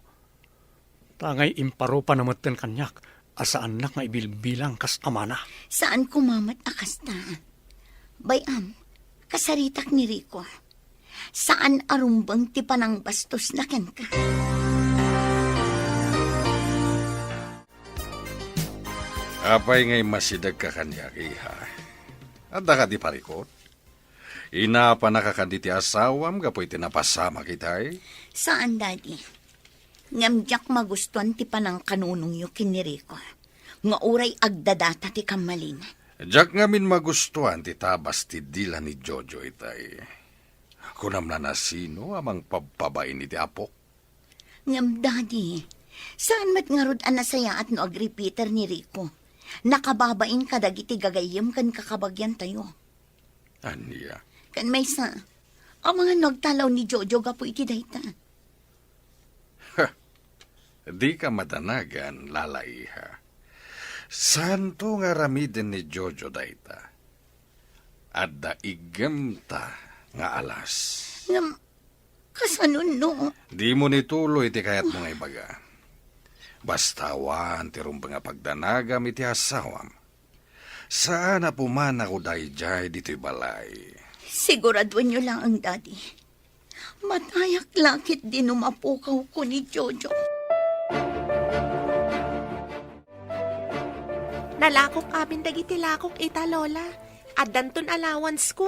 Tangay imparo pa namatan kanyak, asa anak nga ibilbilang kas amana. Saan kumamat akasta? Bayam, kasaritak ni Rico. Saan arumbang ti panang bastos na ken ka? Apay ngay masidag ka kanya, iha. At ka di parikot. Inapa nakakanditi asawam, kapoy tinapasama kitay. Saan, Daddy? Ngamjak magustuhan ti panang kanunong yu kiniriko. Nga uray agdadata ti kamalin. Diyak ngamin magustuhan ti tabas ti dila ni Jojo itay. Kunam na nasino amang pagpabay ni ti apok. Ngam, Daddy, saan mat ngarod anasaya at no agrepeater ni Rico? Nakababain ka dagiti gagayim kan kakabagyan tayo. Aniya. Kan may sa, ang mga nagtalaw ni Jojo gapo iti dayta. Di ka madanagan, lalaiha. Santo nga ramiden ni Jojo dayta. Adda igemta nga alas. Ngam, kasanun no? Di mo nituloy ti kayat mo nga ibaga. Bastawan ti rumpa nga pagdanagam iti asawam. Saan na puman ako dayjay dito'y balay. Siguraduan nyo lang ang Daddy. Matayak lakit din umapukaw ko ni Jojo. Nalakok amin dagiti lakok ita, Lola. At danton allowance ko.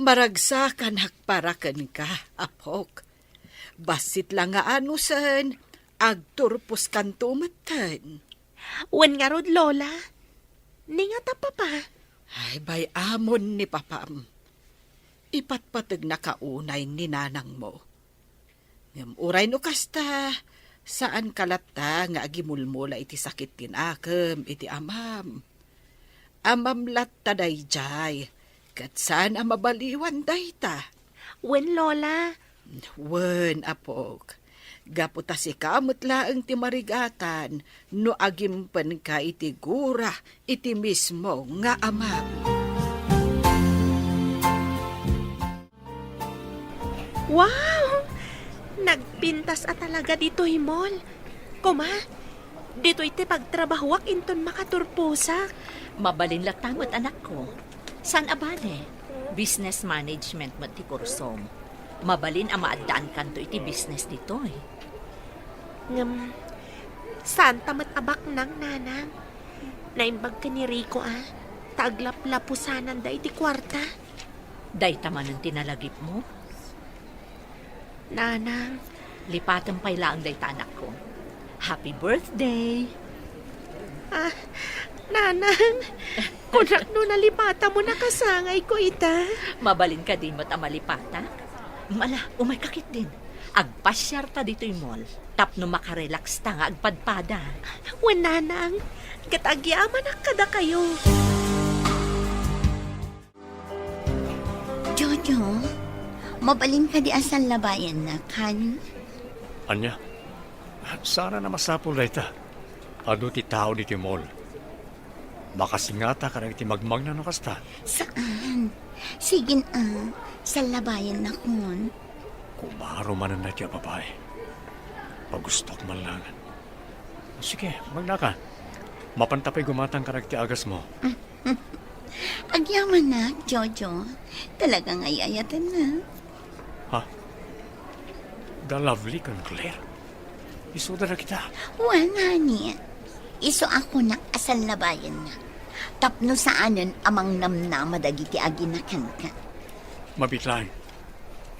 Maragsakan hakparakan ka, apok. Basit lang nga anusan, agturpos kan tumatan. Wen nga rod, Lola. Ningat papa. Ay, bay amon ni papam. Ipatpatag na kaunay ni nanang mo. Ngam uray no kasta, saan kalata nga agimulmula iti sakit tinakam, iti amam. Amam latta dayjay, kat saan amabaliwan dayta. Wen, Lola. Wen, apok. Gaputa si kamot laang ti marigatan, no agimpan ka iti gura, iti mismo nga amam. Wow! Nagpintas at talaga dito'y mall. Kuma, dito'y ti pagtrabahuak inton makaturpusak. Mabalin latamot anak ko. San abane? Business management mo ti kursom. Mabalin ang maadaan kanto iti business dito eh. Ngam, saan tamat abak nang nanang? Naimbag ka ni Rico Taglap-lapusanan da iti kwarta. Day taman ang tinalagip mo. Nanang, Lipatan pa'y laang day tanak ko. Happy birthday! nanang, kunak no nalipata mo nakasangay ko ita. Mabalin ka din mo't amalipata. Mala, umakakit din. Agpasyar ta dito'y mall. Tapno makarelax ta nga agpadpada. Wen, nanang, katagyaman kada kayo. Jojo, mabalin ka di asal labayan na, kan? Anya, sana na masapol na ita. Ado ti tao dito yung mall. Makasingata ka na iti magmag na nakasta. Saan? Sigin sa labayan na kun. Kumaro man na ti babae. Pagustok man lang. Sige, magnaka. Mapantapay gumatang ka ti agas mo. Agyaman na, Jojo. Talagang ayayatan na. Ha? The lovely kang Claire. Isuda na kita. Wala ni. Iso ako na asal labayan na. Tapno saanan amang namnama dagiti aginakan ka. Mabitlang.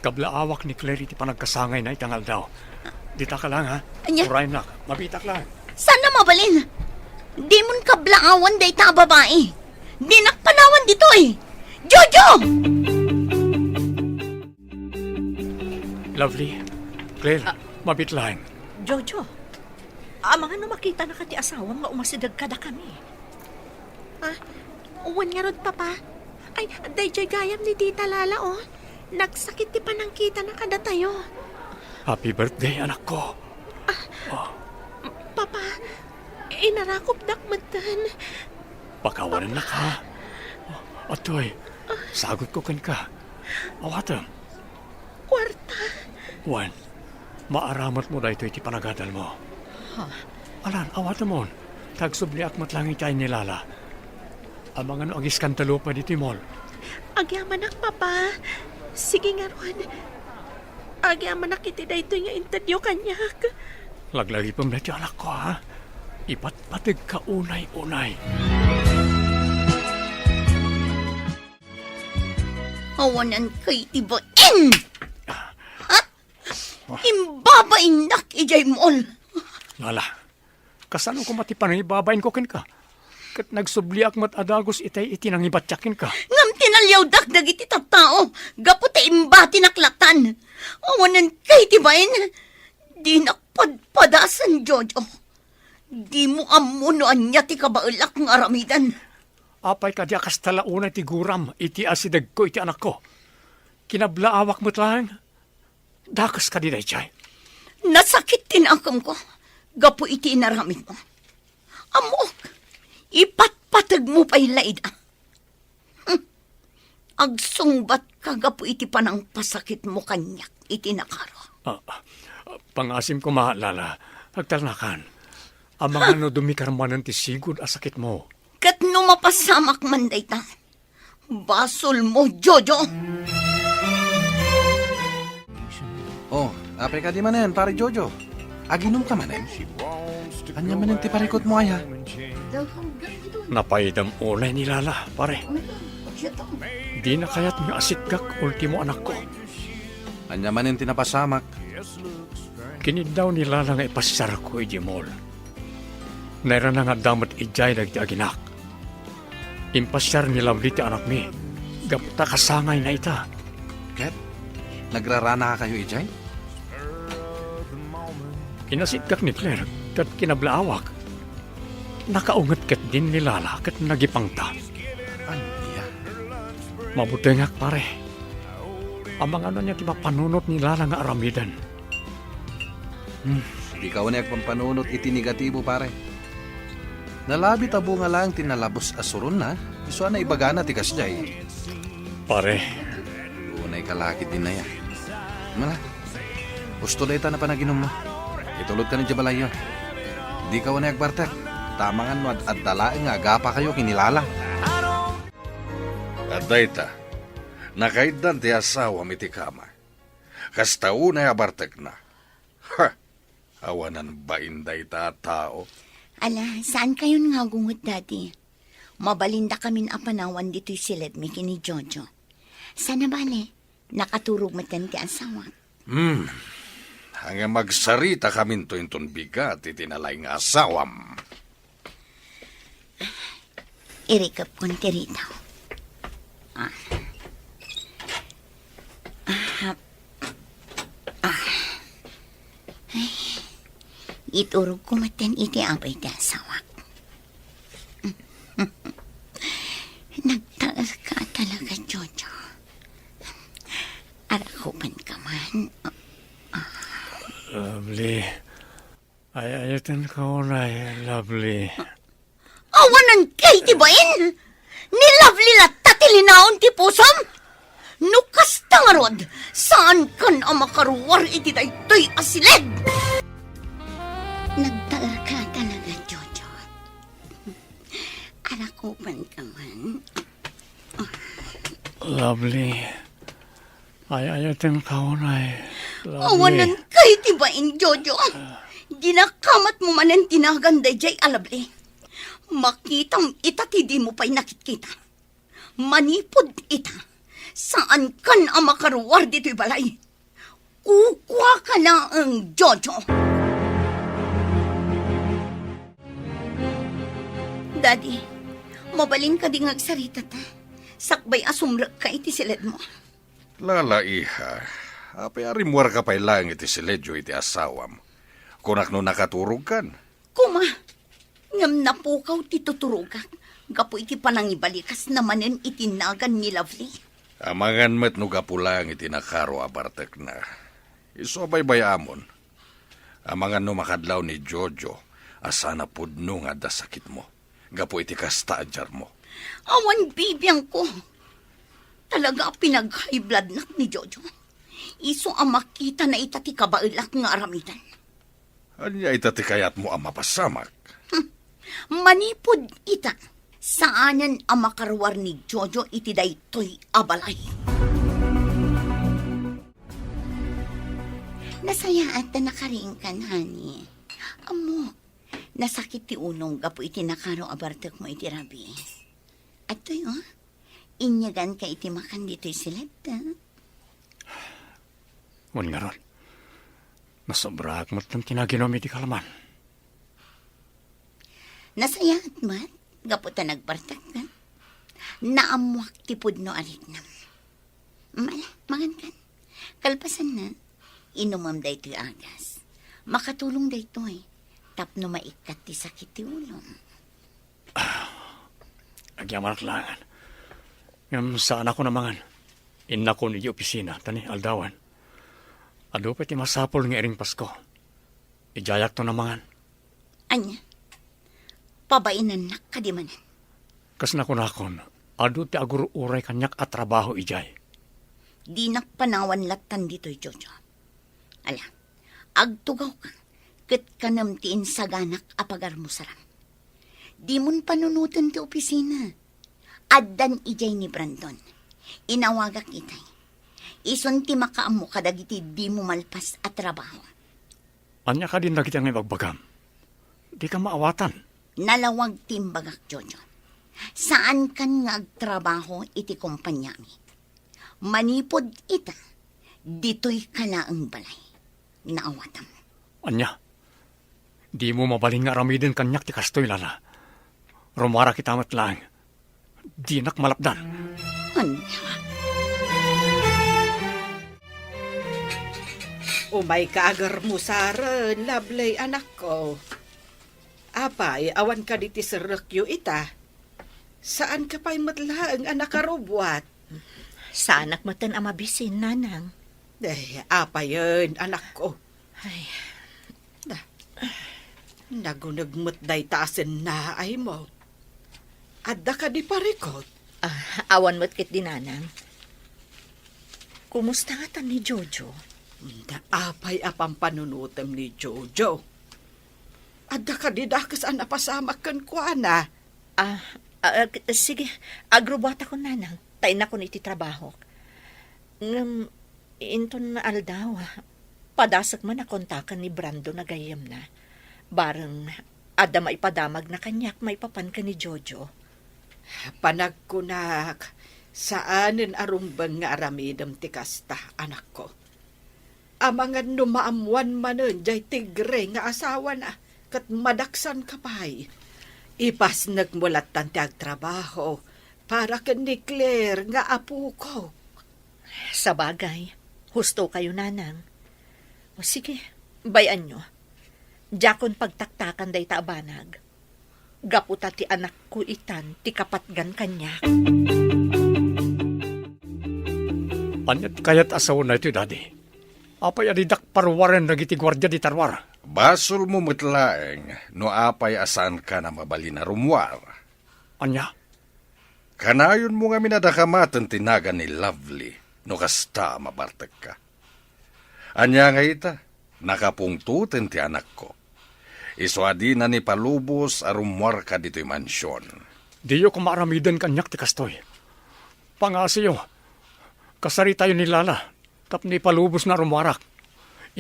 Kablaawak ni Claire iti panagkasangay na itangal daw. Dita ka lang, ha? Anya? Urayin nak. Mabitak lang. Sana mabalin? Di mon kablaawan day ta babae. Di nakpanawan dito eh. Jojo! Lovely. Claire, mabitlang. Jojo, mga no makita na kati asawang nga umasidag kada kami. Wen nga rod, papa. Ay, dayjay gayam ni Tita Lala, Nagsakit ti panangkita na kada tayo. Happy birthday, anak ko. Papa, inarakop dakmatan. Pakawanan na ka. Atoy, sagot ko kan ka. Awatam. Kwarta. Juan, maaramat mo dahito iti panagadal mo. Alan, awatam mo. Tagsubli at matlangi tayo nilala. Ang mga no agis kantalo pa dito mall. Agyaman papa. Sige nga ron. Agyaman iti dayto nga interview kanyak. Laglagi pa mula anak ko, ha? Ipatpatig ka unay-unay. Awanan kay tibain! Ha? Imbabain nak ijay mol. Lala, kasano ko matipanay babayin ko kin ka? Kat nagsubliak mat adagos itay itinangibatyakin ka. Ngam tinalyaw dak dagiti tattao. Gaputa imbati naklatan. Awanan kay tibain. Di nakpadpadasan, Jojo. Di mo amunoan niya ti kabailak ng aramidan. Apay ka di akas talaunay ti guram, iti asidag ko, iti anak ko. Kinablaawak mo't lang. Dakas ka di day, chay. Nasakit tinakam ko. Gapu iti inaramid mo. Amok, ipatpatag mo pa'y laida. Agsungbat ka gapu iti panang pasakit mo kanyak iti nakaro. Pangasim ko maalala, agtalnakan. Amang ano dumikarmanan ti sigud asakit mo. Kat no mapasamak man dayta. Basol mo, Jojo. Oh, apre ka di manen, pare Jojo. Aginom ka manen. Anya manen ti parikot mo ay ha? Napaidam ulay ni Lala, pare. Di na kaya't nga asitkak ultimo anak ko. Anya manen ti napasamak. Kinid daw ni Lala nga ipasar ko ijimol. Naira na nga damat ijay nagti aginak. Impasyar ni Lovely ti anak mi. Gaputa kasangay na ita. Ket, nagrarana ka kayo, Ijay? Kinasitkak ni Claire kat kinablaawak. Nakaungat kat din ni Lala kat nagipangta. Anya? Mabutengak pare. Amang ano niya ti mapanunot ni Lala nga aramidan. Di ka wani agpampanunot iti negatibo, pare. Nalabi tabo nga lang tinalabos asurun na. Iso na ibagana ti kasjay. Pare, Unay kalakit din na yan. Mala, gusto na ita na panaginom mo. Itulod ka ng jabalayo. Di ka wani agbartek. Tamangan mo at dalaing nga agapa kayo kinilala. At dayta, nakaidan ti asawa mi ti kama. Kasta unay abartek na. Ha! Awanan ba inday ta tao? Ala, saan kayo nga gungot, Daddy? Mabalinda kamin apanawan dito'y silid mi kini Jojo. Sana bale, nakaturog matan ti asawa. Hanggang magsarita kami to inton bigat itinalay nga asawam. Irikap kon ti ritaw. Iturog ko matan iti abay ti asawa. Nagtaas ka talaga, Jojo. Arakupan ka man. Lovely. Ay ayatan ka unay, Lovely. Awanan kay tibain! Ni Lovely latta tilinaon ti pusom! Nukas tangarod! Saan kan ang makaruwar iti daytoy asilid? Nagtaar ka talaga, Jojo. Arakupan ka man. Lovely. Ay ayatan ka unay, Lovely. Awanan kay tibain, Jojo. Ginakamat mo man ang tinaganday jay alabli. Makitang ita ti di mo pa'y nakitkita. Manipod ita. Saan kan ang makaruwar dito'y balay? Kukwa ka na ang Jojo. Daddy, mabalin ka di ngagsarita ta. Sakbay asumrag ka iti silid mo. Lala iha, apay arimuar ka pa'y lang iti siledyo iti asawam. Kunak no nakaturog kan. Kuma, ngam napukaw ti tuturugan. Gapo iti panangibalikas namanen itinagan ni Lovely. Amangan met no gapulang iti nakaro abartek na. Iso bayamon. Amangan no makadlaw ni Jojo, asana pudno nga da sakit mo. Gapo iti kasta ajar mo. Awan bibiyang ko. Talaga pinag-high blood nak ni Jojo. Iso ang makita na itati kabailak nga aramidan. Anya itati kayat mo ang mapasamak. Manipod ita. Saanan ang makarwar ni Jojo iti daytoy abalay. Nasayaan ta nakaringkan, honey. Amo, Nasakit ti unong gapo iti nakaro abartek mo iti rabi. At to'y inyagan ka iti makan dito'y silata. Ngun nga ron. Nasobrak mo't nang tinaginom iti kalaman. Nasayat mat, gapo ta nagbartak ka. Naamuak ti pudno aritnam. Mangan kan. Kalpasan na, inumam da ito'y agas. Makatulong da ito'y. Tapno maikat ti sakit ti ulong. Agyaman aklangan. Ngam saan ako namangan. Inna ko ni opisina, tani aldawan. Ado pa ti masapol ng ering Pasko. Ijayak to namangan. Anya, pabainan na kadimanan. Kas nakunakon, ado ti aguro uray kanyak at trabaho ijay. Di nakpanawan latan dito'y Jojo. Ala, agtugaw ka. Kat kanam ti insaganak apagar mo saram. Di mon panunutan ti opisina. Addan ijay ni Brandon. Inawagak itay. Ison ti makaamo kadagiti di mo malpas at trabaho. Anya ka din lagi ngay magbagam. Di ka maawatan. Nalawag timbagak, Jojo. Saan kan nga agtrabaho iti kumpanya mi? Manipod ita, dito'y kalaang balay. Naawatam. Anya, di mo mabaling nga aramidin kanyak ti kastoy lala. Rumara kita matlang. Di nak malapdan. Anya, Umay kaagar mo, Sara, lablay anak ko. Apay, awan ka diti serrekyo ita. Saan ka pa'y matlaang anak karubwat? Sa anak mo tan amabisin, nanang. Apa yun, anak ko? Ay, Nagunagmot day taasin na ay mo. Adda ka di parikot. awan mo't kit din, nanang. Kumusta nga tan ni Jojo? Apay apang panunutam ni Jojo. Adda ka di dakas ang napasamak kan kwa na. Sige, agrobata ko, nanang. Tayo na ko iti trabaho. Ngam, inton na aldaw, padasak man na kontakan ni Brando na gayam na. Barang, ada maipadamag na kanyak, maipapan ka ni Jojo. Panagkunak, saanin arumbang nga aramidam ti kasta, anak ko. Amangan numaamuan manon, jay tigre nga asawa na, kat madaksan kapay. Ipas nagmulatan ti agtrabaho, para ka ni Claire nga apo ko. Sa bagay, husto kayo, nanang. O sige, bayan nyo. Jakon pagtaktakan day taabanag. Gaputa ti anak ko itan, ti kapatgan kanya. Anyat kayat asaw na ito, daddy. Apay adidak parwaren nagiti gwardya di tarwar. Basol mo matlaeng no apay asan ka na mabali na rumwar. Anya, Kanayon mo nga minadakamatan tinaga ni Lovely no kasta mabartek ka. Anya nga ita, nakapungtuten ti anak ko. Iswadi na ni palubos arumwar ka dito'y mansyon. diyo ko maaramidan kanyak ti kastoy. Pangasiyo, kasari tayo ni Lala, tap ni palubos na rumwarak.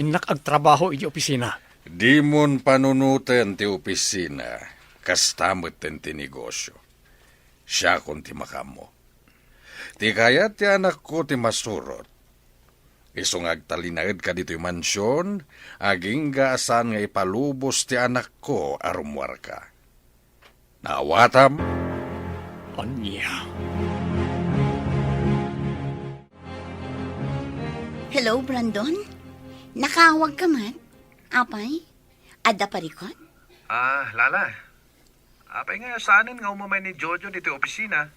Inak agtrabaho iti opisina. Di mon panunuten ti opisina, kastamot ti negosyo. Siya kon ti makamo. Ti kaya ti anak ko ti masurot. Isong agtalinaid ka dito'y mansyon, aging gaasan nga ipalubos ti anak ko arumwar ka. Naawatam? Anya. hello, Brandon? Nakawag ka man? Apay? Ada parikot? Lala. Apay nga, saanin nga umamay ni Jojo dito opisina.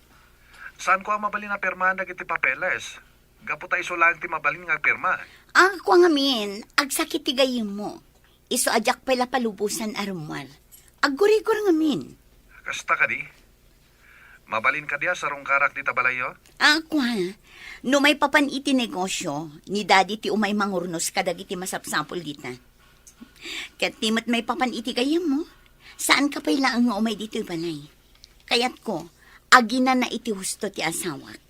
Saan ko ang mabalin na pirmahan na iti papeles? Gaputa iso lang ti mabalin nga pirma. Ako nga min, agsakit ti gayim mo. Iso ajak pala palubusan arumwal. Aggurigor nga min. Kasta ka di? Mabalin ka diya sa rungkarak di tabalayo? Ako ha, no may papan iti negosyo, ni daddy ti umay mangurnos kadag iti masapsapol dita. Kat timat may papan iti gayim mo, saan ka pa'y laang nga umay dito balay? Kayat ko, agina na iti husto ti asawak.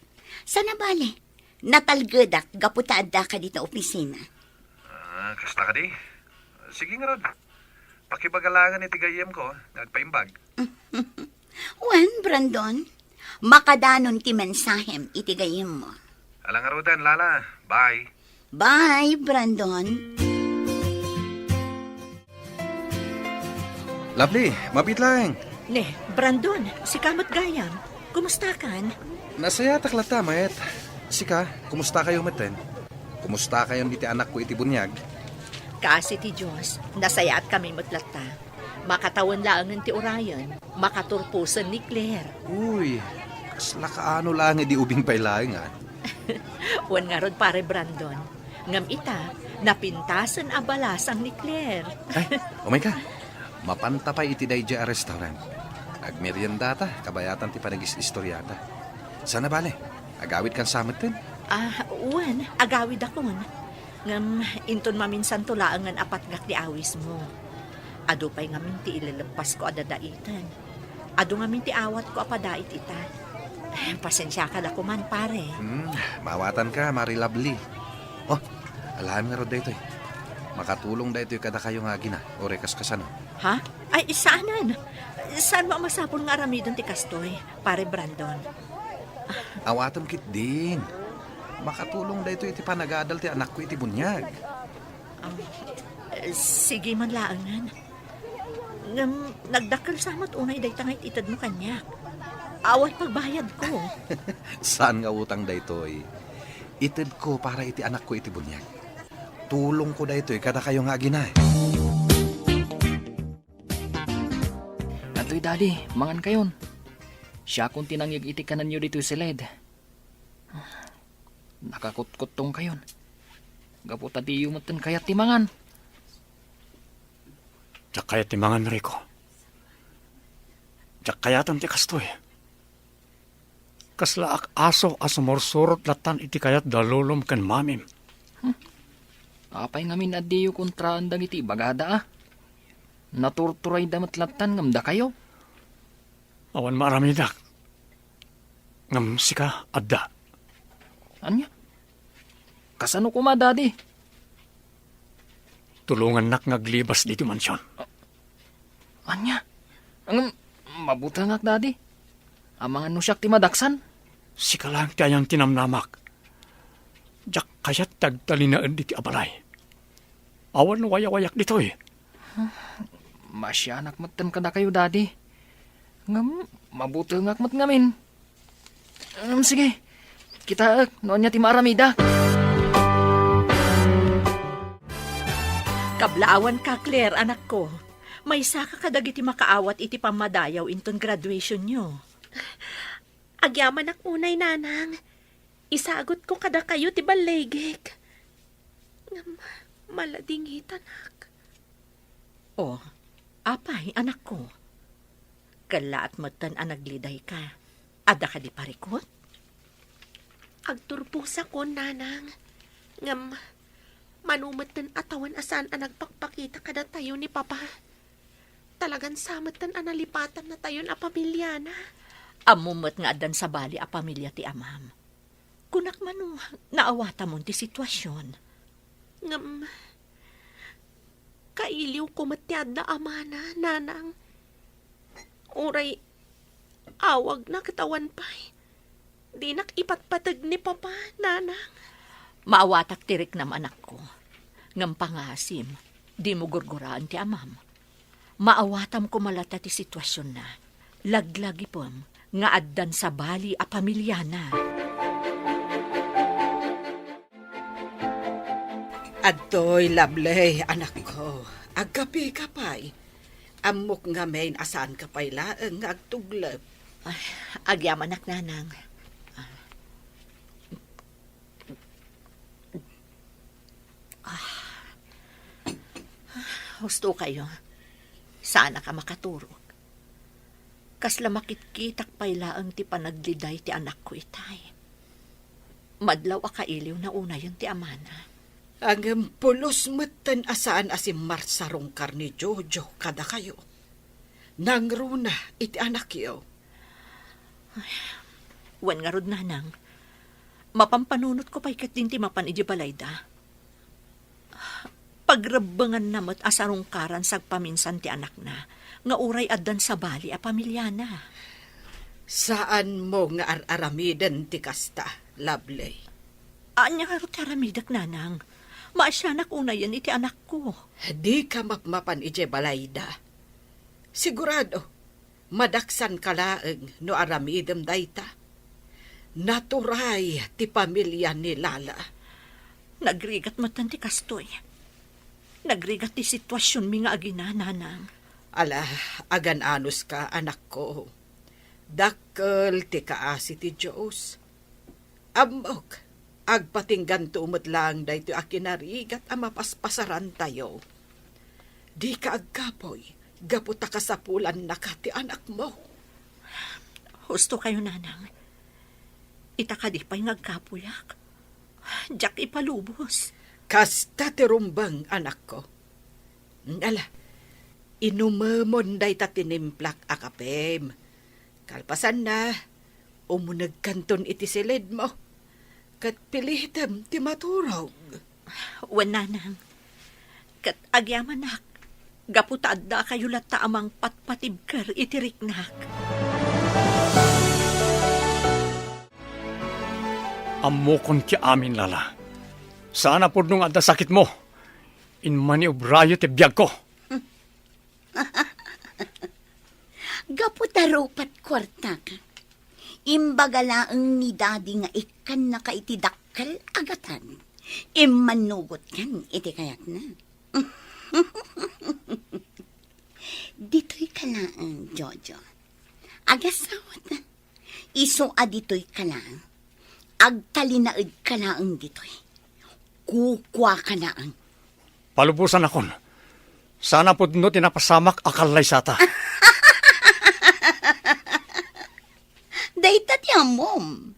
Sana bale, natalgadak gaputaad da ka dito opisina. Kasta ka di? Sige nga rod. Pakibagalangan iti gayem ko, nagpaimbag. Wan, Brandon, makadanon ti mensahem itigayim mo. Alang arudan, Lala. Bye. Bye, Brandon. Lovely, mabit lang. Ne, Brandon, si Kamot Gayam, kumusta kan? Nasaya taklata, mayet. Sika, kumusta kayo meten? Kumusta kayo iti anak ko iti bunyag? Kasi ti Diyos, nasayaat kami matlata. Makatawan lang ti Orion, makaturpusan ni Claire. Uy, kasla kaano lang iti ubing pailangan. Wan nga rod pare Brandon. Ngam ita, napintasan abalasang ni Claire. Ay, oh my God. Mapantapay iti dayja a restaurant. Agmerienda ta, kabayatan ti panagis-istoryata. Sana bale, agawid kan samot din. Wan, agawid akon. Ngam, inton maminsan tulaangan apat ngak di awis mo. Ado pa'y ngamin ti ilalagpas ko adadaitan. Ado ngamin ti awat ko apadait ita. Pasensya ka da kuman, pare. Mawatan ka, Mari Lovely. Oh, alam nga ro dito eh. Makatulong dito kada kayo nga gina, o rekas kasano. Ha? Ay, saanan? Saan mo masapon nga aramidon ti kastoy, pare Brandon? Awatam kit din. Makatulong dito iti panagadal ti anak ko iti bunyag. Sige man laangan. Ngam, nagdakal samat unay day tangay itad mo kanya. Awat pagbayad ko. Saan nga utang dito eh? Itid ko para iti anak ko iti bunyag. Tulong ko dito eh, kada kayo nga gina eh. Atoy daddy, mangan kayon. Siya kung tinangyag itikanan nyo dito si Led. Nakakutkot tong kayon. Gaputa di yumatan kayat timangan. Tsak kayat timangan, Rico. Tsak kayatan ti kastoy. Kasla ak aso asumorsurot latan iti kayat dalulom kan mamim. Apay ngamin adiyo kontraan dang iti bagada ah. Naturturay damat latan ngamda kayo. Awan maramidak. Ngam sika adda. Anya? Kasano kuma daddy? Tulungan nak ngaglibas dito mansyon. Anya? Ang mabuta ngak daddy. Amangan no siyak ti madaksan. Sika lang tayang tinamnamak. Jak kayat tagtalinaan di ti abalay. Awan wayak-wayak dito eh. Masyanak matan kada kayo daddy. Ngam, mabuta ngak mat ngamin. Sige, kita noon niya ti maaramida. Kablaawan ka, Claire, anak ko. May saka kadag iti makaawat iti pamadayaw inton graduation nyo. Agyaman ak unay, nanang. Isagot ko kada kayo ti balegek. Maladingitan ak. Oh, apay, anak ko. Kalaat matan anagliday ka. Ada ka di parikot? Agturpusa ko, nanang. Ngam, manumatan atawan asan ang nagpakpakita kada tayo ni Papa. Talagan samatan analipatan na tayo na pamilya na. Amumot nga adan sa bali a pamilya ti amam. Kunak mano, naawata mo ti sitwasyon. Ngam, kailiw ko matyad na amana, nanang. Uray, awag na katawan pa'y. Di nakipatpatag ni Papa, nanang. Maawatak tirik nam anak ko. Ngam pangasim, di mo gurguraan ti amam. Maawatam ko malata ti sitwasyon na. Laglagi pom, nga addan sa bali a pamilya na. Adtoy, Lovely, anak ko. Agapi ka pa'y. Amok nga main asaan ka pa'y laeng nga agtuglap. Ay, agyaman anak nanang. Husto kayo. Sana ka makaturog. Kasla makitkitak paylaang ti panagliday ti anak ko itay. Madlaw a kailiw na una yun ti amana. Ang pulos matan asaan asim marsarong karni Jojo kada kayo. Nangruna iti anak yo. Wan nga rod nanang. Mapampanunot ko pa'y kat din ti mapan iji balayda. Pagrabangan namat asarong karan sa paminsan ti anak na, nga uray addan sa bali a pamilya na. Saan mo nga ar-aramiden ti kasta, Lovely? Anya nga ti aramidak nanang, maasyanak unayan iti anak ko. Di ka mapmapan ije balayda. Sigurado, madaksan ka laeng no aramidem dayta. Naturay ti pamilya ni Lala. Nagrigat matan ti kastoy. Nagrigat ti sitwasyon mi nga agina, nanang. Ala, agan-anos ka, anak ko. Dakkel ti kaasi ti Diyos. Amok, agpatinggan tumot lang dahito akinarigat ang mapaspasaran tayo. Di ka agkapoy, gaputa ka sa pulan na ka ti anak mo. Husto kayo, nanang. Itakadi pa'y nagkapuyak. Diyak ipalubos. Kasta ti rumbang, anak ko. Ala, inumamon day ta tinimplak akapem. Kalpasan na, umunag kanton iti silid mo. Kat pilitem ti maturog. Wan, nanang. Kat agyamanak. Gaputaad da kayo lata amang patpatibker itiriknak. Amokon ti amin, Lala. Sana po nung adda sakit mo. Inmani ubrayo ti biyag ko. Gaputarupat kwarta ka. Imbagalaang ni daddy nga ikan na ka iti dakkel agatan. Immanugot kan iti kayak na. Dito'y kalaan, Jojo. Agasawat na. Iso adito'y kalaan. Agtalinaid kalaang dito'y. Kukwa kalaang. Palubusan akon. Sana po no tinapasamak akalay sata. Dayta ti amom.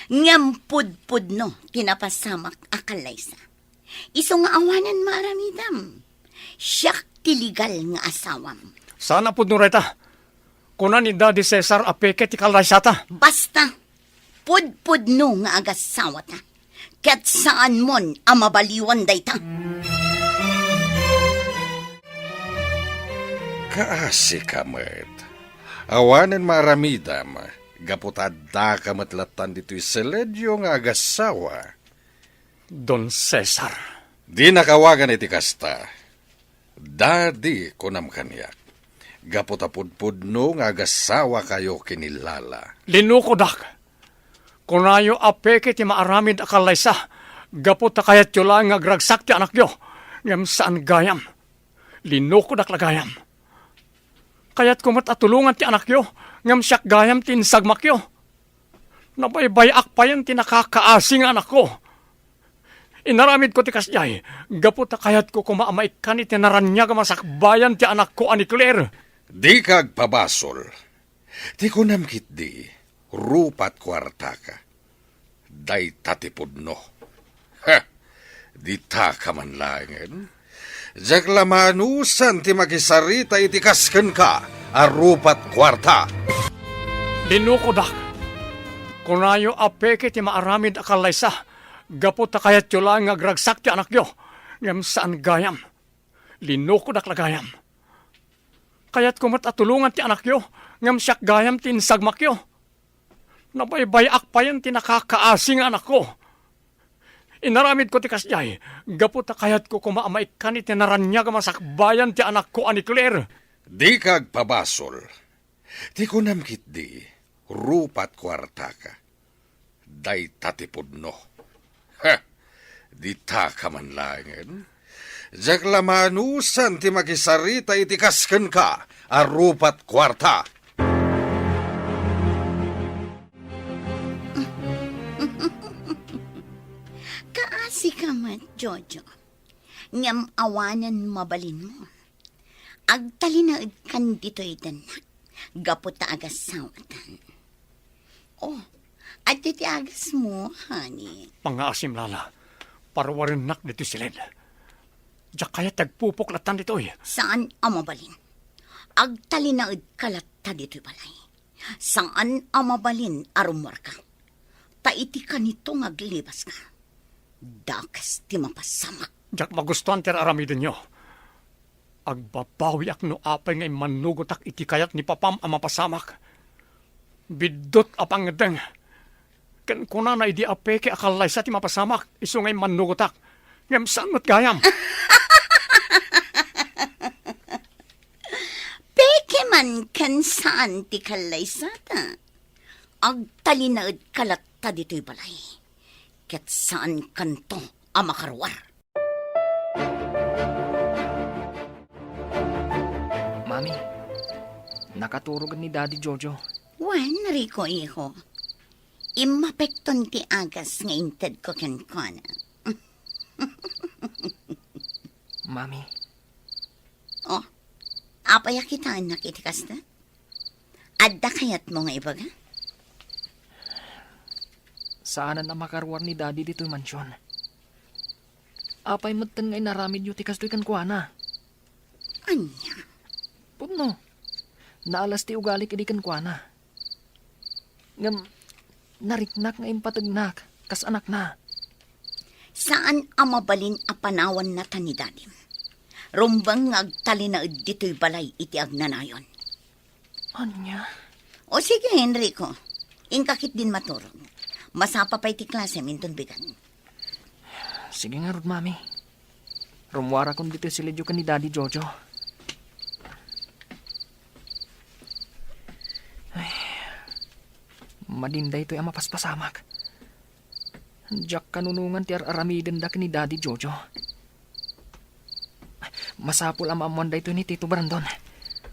Ngampud-pud no, tinapasamak akalaysa. Iso nga awanan maramidam. Siyak tiligal nga asawam. Sana po no reta. Kuna ni Daddy Cesar apeke ti kalay sata. Basta, pud-pud no nga agasawa ta. Kat saan mon amabaliwan dayta. Kaasi kamet. Awanan maramidam. Gaputadda kamatlatan dito'y seledyo nga agasawa. Don Cesar. Di nakawagan iti kasta. Dadi kunam kanyak. Gaputapudpud no nga agasawa kayo kinilala. Linukodak. Kunayo apeke ti maaramid akalaysa. Gaputa kayat yo lang agragsak ti anak yo. Ngam saan gayam. Linukodak lagayam. Kayat kumat atulungan ti anak yo. Ngam siyak gayam tinsagmak yo. Nabaybayak pa yan tinakakaasing anak ko. Inaramid ko ti kasyay. Gaputa kayat ko kumaamaikan iti naranyag masakbayan ti anak ko ani Claire. Di kag pabasol. Ti kunamkit di. Rupat kwarta ka. Day tatipod no. Ha! Di ta ka man langin. Jak lamanusan ti makisarita iti kasken ka. Arupat kwarta. Linukodak. Kunayo apeke ti maaramid akalaysa. Gaputa kayat yo lang agragsak ti anak yo. Ngam saan gayam. Linukodak lagayam. Kayat kumat atulungan ti anak yo. Ngam siyak gayam tinsagmak yo. Nabaybayak pa yan tinakakaasing anak ko. Inaramid ko ti kasyay. Gaputa kayat ko kumaamaikan iti naranyag masakbayan ti anak ko ani Claire. Di kag pabasol. Ti kunamkit di. Rupat kwarta ka. Day tatipod no. Ha! Di ta ka man langin. Jak lamanusan ti makisarita iti kasken ka. Arupat kwarta. Kaasi ka mat, Jojo. Ngam awanan mabalin mo. Agtalinaid kan dito'y danak. Gaputa agasawatan. Oh, at iti agas mo, honey. Pangaasim, Lala. Parawarin nak dito silid. Diyak kaya tagpupuklatan dito eh. Saan amabalin? Agtalinaid kalata dito'y balay. Saan amabalin arumor ka? Taiti ka nito ngaglibas ka. Dakas ti mapasamak Jak magustuhan ti aramidin nyo. Agbabawi ak no apay ngay manugotak iti kayat ni papam ang mapasamak. Bidot apang ngedeng. Ken kuna na idi apeke akalay sa ti mapasamak. Iso ngay manugotak. Ngem sangot gayam. Peke man kan saan ti kalaysata. Agtalinaad kalatta dito'y balay. Ket saan kanto ang makarwar. Mami, nakaturog ni Daddy Jojo. Wan, Rico, iho. Imapekton ti agas nga inted ko kenkwana. Mami, Oh, apaya kita anak itikas na? Adda kayat mo nga ibaga? saanan na makarwar ni Daddy dito'y mansyon. Apay matan ngay naramid yu tikas to'y kankwana. Anya? Pudno, naalas ti ugalik idi kankwana. Ngam, nariknak nga impatagnak, kas anak na. Saan ang mabalin a panawan na tani dadim? Rumbang nga agtalinaad dito'y balay iti agnanayon. Anya? O sige, Enrico. Ingkakit din maturog. Masapa pa iti klase minton bigan. Sige nga rod, Mami. Rumwara kong dito silidyo ka ni Daddy Jojo. Ay, madinday to'y ang mapaspasamak. Diyak kanunungan ti aramiden da ni Daddy Jojo. Masapul ang maamuan dayto ni Tito Brandon.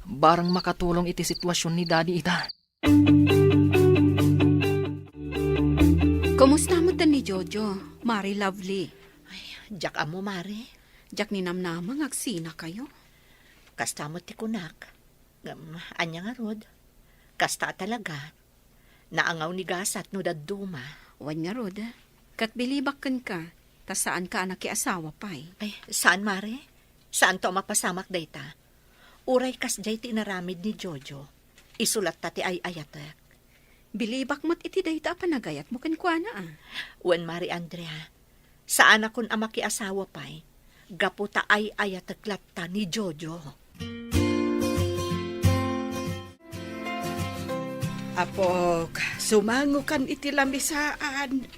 Barang makatulong iti sitwasyon ni Daddy ita. Kumusta mo tan ni Jojo? Mari lovely. Jak amo, Mari. Jak ni namnamang agsina kayo. Kasta mo ti kunak. Anya nga rod. Kasta talaga. Naangaw ni gasat no dadduma. Wan nga rod. Kat bilibakan ka. Ta saan ka anak asawa pay. Ay, saan, Mari? Saan to mapasamak dayta? Uray kas jay ti naramid ni Jojo. Isulat ta ti ay ayatek. Bilibak mo't iti dayta panagayat mo kankwana ah. Wen Mari Andrea, saan akon amaki asawa pay, gaputa ay ayateklat ta ni Jojo. Apok, sumangukan iti lamisaan.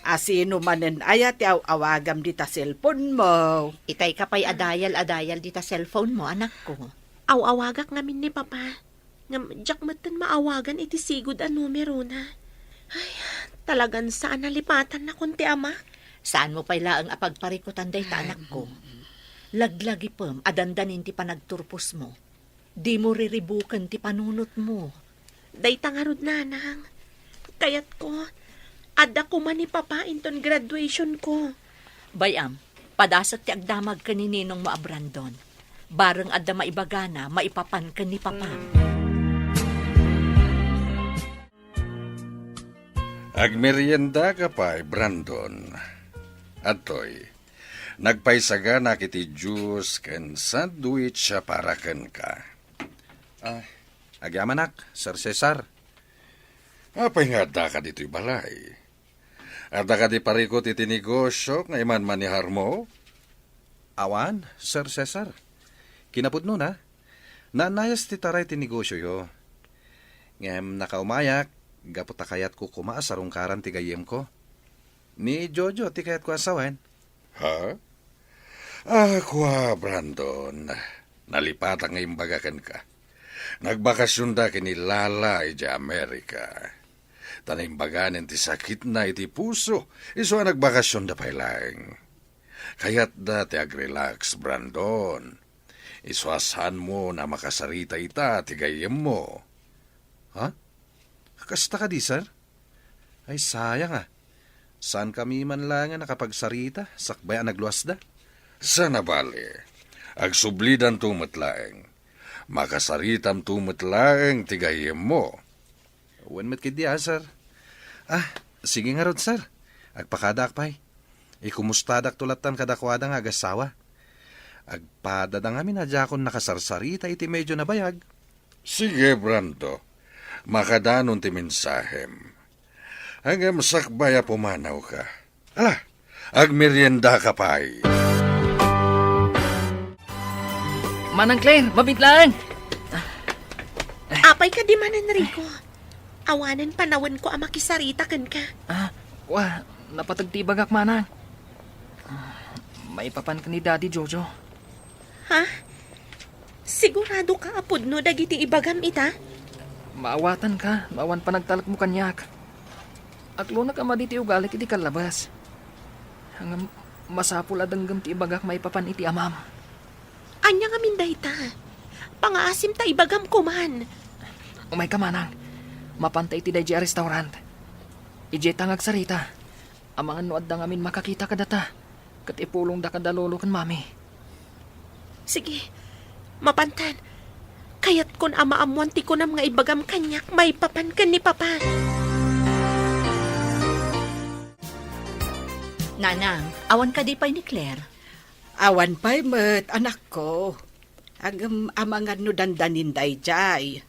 Asino manen ayat yaw awagam di ta cellphone mo. Itay ka pa'y adayal-adayal di ta cellphone mo, anak ko. Awagak ngamin ni Papa. Ngam, jak matan maawagan iti sigod a numero na. Ay, talagan saan nalipatan na kunti ama. Saan mo pa'y laang apagparikutan day ta, anak ko? Laglagi pam, adandanin ti panagturpos mo. Di mo riribukan ti panunot mo. Day tangarod nanang. Kayat ko, ada ko man ni Papa inton graduation ko. Bayam, padasat ti agdamag ka ni Ninong Maabrandon. Bareng adda maibagana, maipapan ka ni Papa. Agmerienda ka pa, Brandon. Atoy, nagpaisaga na kiti juice ken sandwich sa para ken ka. Agyamanak, Sir Cesar. Apay nga da ka dito'y balay. Ada ka di parikot iti negosyo nga iman manihar mo? Awan, Sir Cesar. Kinapudno na. Nanayas ti taray ti negosyo yo. Ngem nakaumayak, gaputa kayat ko kumaas sarong karan ti gayem ko. Ni Jojo ti kayat ko asawen. Ha? Brandon. Nalipat ang imbagakan ka. Nagbakasyon da kini Lala iti Amerika. Tanimbaganin ti sakit na iti puso. Iso nagbakasyon da pailang. Kayat da ti agrelax, Brandon. Iswasan mo na makasarita ita ti gayem mo. Ha? Kasta ka di, sir? Ay, sayang ah. Saan kami man lang nga nakapagsarita? Sakbay ang nagluwas da? Sana bali. Agsublidan tumatlaeng. Makasaritam tumatlaeng ti gayem mo. Wen met kidi sir. Sige nga rod, sir. Agpakadak pay. Ikumustadak tulatan kadakwada nga agasawa. Agpadadang amin na jakon nakasarsarita iti medyo nabayag. Sige, Brando. Makadanon ti mensahem. Hanggang sakbaya pumanaw ka. Agmerienda ka pa'y. Manang Claire, mabit lang. Apay ka di man, Enrico. Awanan panawan ko ang makisarita kan ka. Napatagtibagak manang. Maipapan ka ni Daddy Jojo. Ha? Sigurado ka apod no dagiti ibagam ita? Maawatan ka, maawan pa nagtalak mo kanyak. Aklo na ka maditi ugalit iti kalabas. Hanggang masapul adanggam ti ibagak maipapan iti amam. Anya nga minday ta. Pangaasim ta ibagam ko man. Umay ka manang. Mapantay ti dahi restaurant. Ije tangag sarita. Amangan no adda ngamin makakita ka data. Kat ipulong da kadalolo kan mami. Sige, mapantan. Kayat kon amaamuan ti ko nam nga ibagam kanyak, may papan kan ni papa. Nanang, awan ka di pa'y ni Claire. Awan pa'y met, anak ko. Agam amangan no dandanin day jay.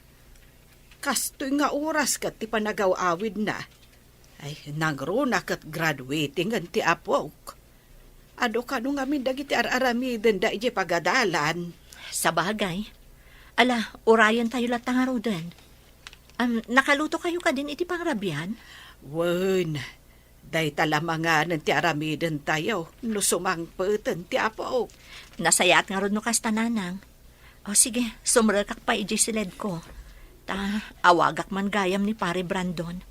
Kastoy nga oras kat ti panagaw-awid na. Ay, nagro na kat graduating ang ti apok. Ado ka nung amin dagiti ar-aramiden da ije pagadalan. Sa bagay. Ala, urayan tayo lahat nga rodan. Nakaluto kayo ka din iti pangrabian? Wen, day talamangan ti aramiden tayo. No sumangpeten ti apok. Nasayat nga ron no kasta nanang. O sige, sumral kak pa ije siled ko. Awagak man gayam ni pare Brandon.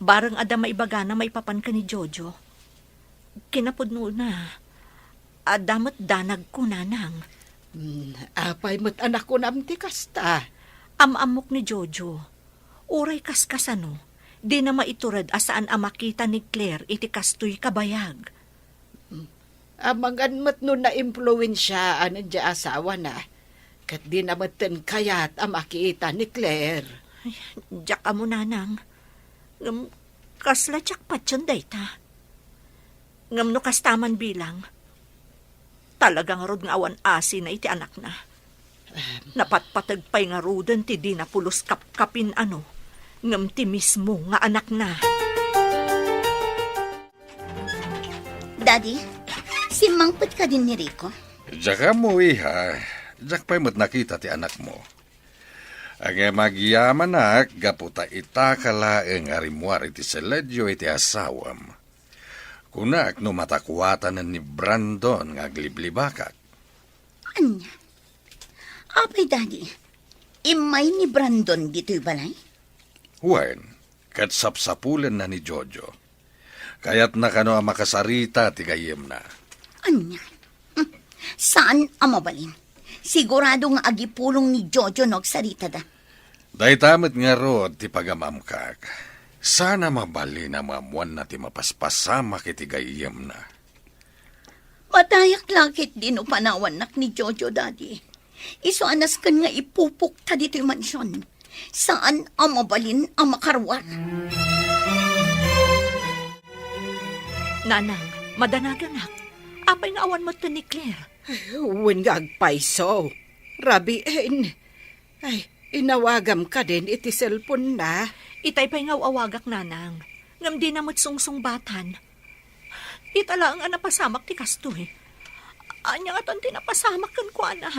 Barang ada maibaga na maipapan ka ni Jojo. Kinapudno na. Adamat danag ko nanang. Apay met anak ko namti kasta. Amamok ni Jojo. Uray kaskasano. Di na maiturad asaan ang makita ni Claire iti kastoy kabayag. Amangan met no na impluensya anan di asawa na. Kat di namatan kayat ang makita ni Claire. Diyak amo nanang. Kasla tsak patyon dayta. Ngam no kastaman bilang. Talagang rod nga awan asi na iti anak na. Napatpatagpay nga rodan ti di na pulos kapkapin ano. Ngam ti mismo nga anak na. Daddy, si mangput ka din ni Rico. Diyak mo, iha. Diyak pa'y mo't nakita ti anak mo. Ang magyaman na, gaputa itakala ang arimuar iti seledyo iti asawam. Kunak no matakuatan ni Brandon nga gliblibakak. Anya? Apay, Daddy, imay ni Brandon dito'y balay? Wen, kat sapsapulan na ni Jojo. Kaya't nakano ang makasarita ti gayem na. Anya? Saan ang mabalin? Sigurado nga agipulong ni Jojo nagsarita da. Day tamit nga rod ti pagamamkak. Sana mabali na mamuan na ti mapaspasama kiti gayem na. Matayak lakit din o panawan nak ni Jojo, Daddy. Iso anas kan nga ipupuk ta dito'y mansyon. Saan ang mabalin ang makarwat? Nanang, madanaganak. Apay nga awan mo to ni Claire. Wen nga agpaiso. Rabiin. Ay, inawagam ka din iti cellphone na. Itay pa'y nga awagak nanang. Ngam di na matsungsung-batan. Itala ang napasamak ti kastoy. Anya nga ton tinapasamak kan ko ana.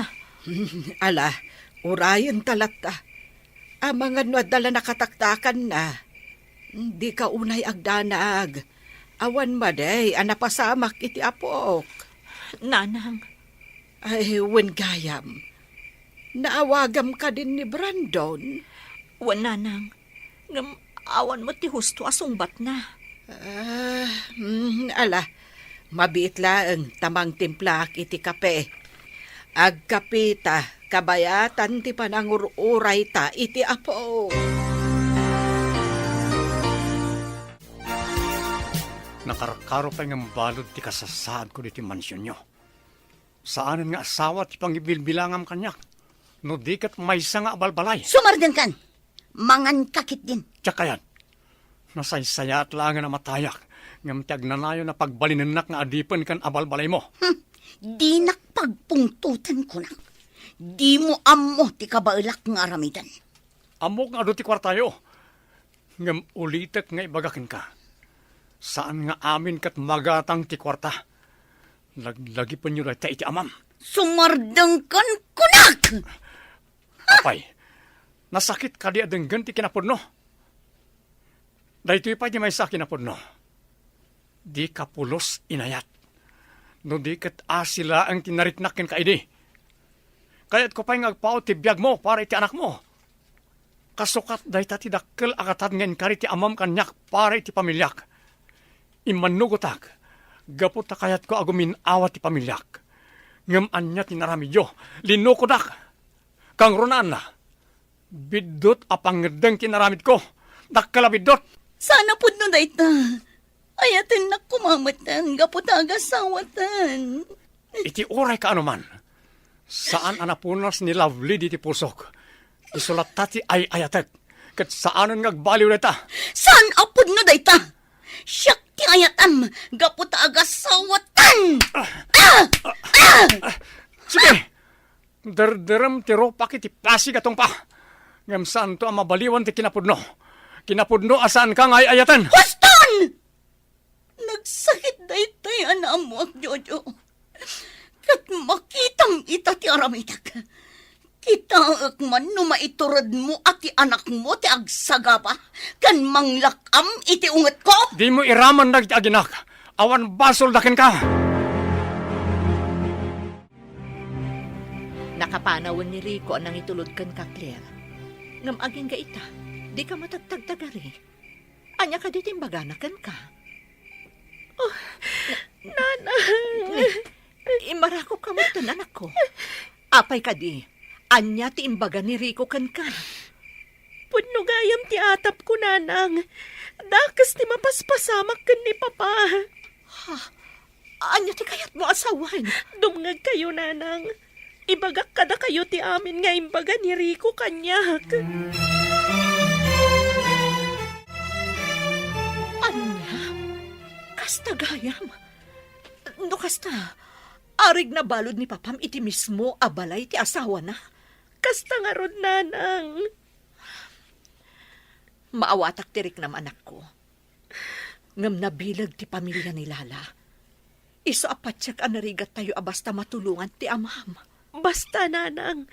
Ala, urayan talata. Amangan no adala nakataktakan na. Di ka unay agdanag. Awan maday, anapasamak iti apok. Nanang, Ay, wen gayam. Naawagam ka din ni Brandon. wan nanang. Ngam awan mo ti husto asungbat na. Ala, mabiit laeng tamang timplak iti kape. Agkapita, kabayatan ti panangururay ta iti apo. Nakarakaro pa ng balod ti kasasaan ko diti mansyon nyo. Saanan nga asawa ti pangibilbilangam kanyak. No dikat maysa nga abalbalay. Sumardan kan. Mangan kakit din. Tsaka yan. Nasaysaya at langan na matayak. Ngam ti agnanayo na pagbalinenak nga adipan kan abalbalay mo. Di nakpagpungtutan ko na. Di mo amo ti kabailak nga aramidan. Amok nga do ti kwartayo. Ngam ulitek nga ibagakin ka. Saan nga amin kat magatang ti kwarta. Laglagi pa nyo ta iti amam. Sumardang kan kunak! Apay, nasakit ka di adeng ganti kinapudno. Dahito pa di may sa kinapudno. Di ka pulos inayat. No di kat asila ang tinariknakin ka idi. Kaya't ko pa'y ngagpao ti biyag mo para iti anak mo. Kasukat dahi ti dakkel akatad ngayon kari ti amam kanyak para iti pamilyak. Imanugotak, gaputa kayat ko agumin awat ti pamilyak. Ngam anya tinaramidyo, linukodak. Kang runaan na, bidot apangedeng tinaramid ko. Dakkalabidot. Sana pud no dayta. Ayaten na kumamatan, gaputa agasawatan. Iti oray ka anuman. Saan anapunas ni Lovely di ti pusok. Isulat tati ay ayatek. Kat saanan ngagbaliw na ta. Saan apod no dayta? Siyak ti ayatam, gaputa agasawatan. Sige! Derderem ti ropak iti pasig atong pa. Ngam saan to ang mabaliwan ti kinapudno. Kinapudno asaan ka ngay ayatan. Huston! Nagsakit daytay anam mo ak Jojo. Kat makitang ita ti aramitak. Kita ak man no maiturod mo at ti anak mo ti agsagaba. Kan manglakam iti unget ko. Di mo iraman na iti aginak. Awan basol dakin ka. Nakapanawon ni Rico anang itulod kan ka, Claire. Ngam aging ka ita, di ka matagtagtagari. Anya ka di timbaganakan ka. Oh, Nanang! Imarako ka mo ito, anak ko. Apay ka di, anya ti imbaga ni Rico kan ka. Pudno gayam ti atap ko, Nanang. Dakas ti mapaspasamak kan ni Papa. Anya ti kayat mo asawan. Dumngag kayo, Nanang. Ibagak kada kayo ti amin nga imbaga ni Rico kanyak. Anya? Kasta gayam. No kasta, arig na balod ni Papam iti mismo abalay ti asawa na. Kasta nga rod, Nanang. Maawatak tirik nam anak ko. Ngam nabilag ti pamilya ni Lala. Iso apatsak anarigat tayo abasta matulungan ti amam. Basta, Nanang,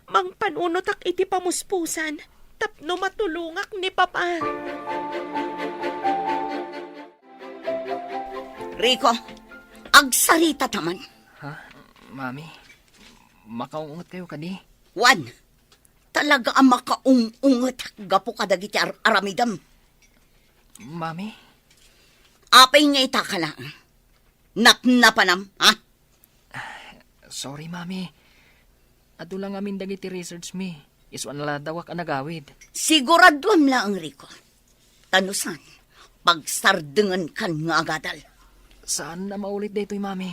mang panunotak iti pamuspusan, tapno matulungak ni Papa. Rico, agsarita taman. Ha? Mami, makaungot kayo kadi. Wan, talaga ang makaungungot gapo kadagiti aramidam. Mami, Apay nga ita ka lang. Napnapanam, ha? sorry mami. Ado lang amin dagiti research mi. Iswan nala dawak ang nagawid. Siguraduam lang, Rico. Tanusan, pagsardengan kan nga agadal. Saan na maulit daytoy mami?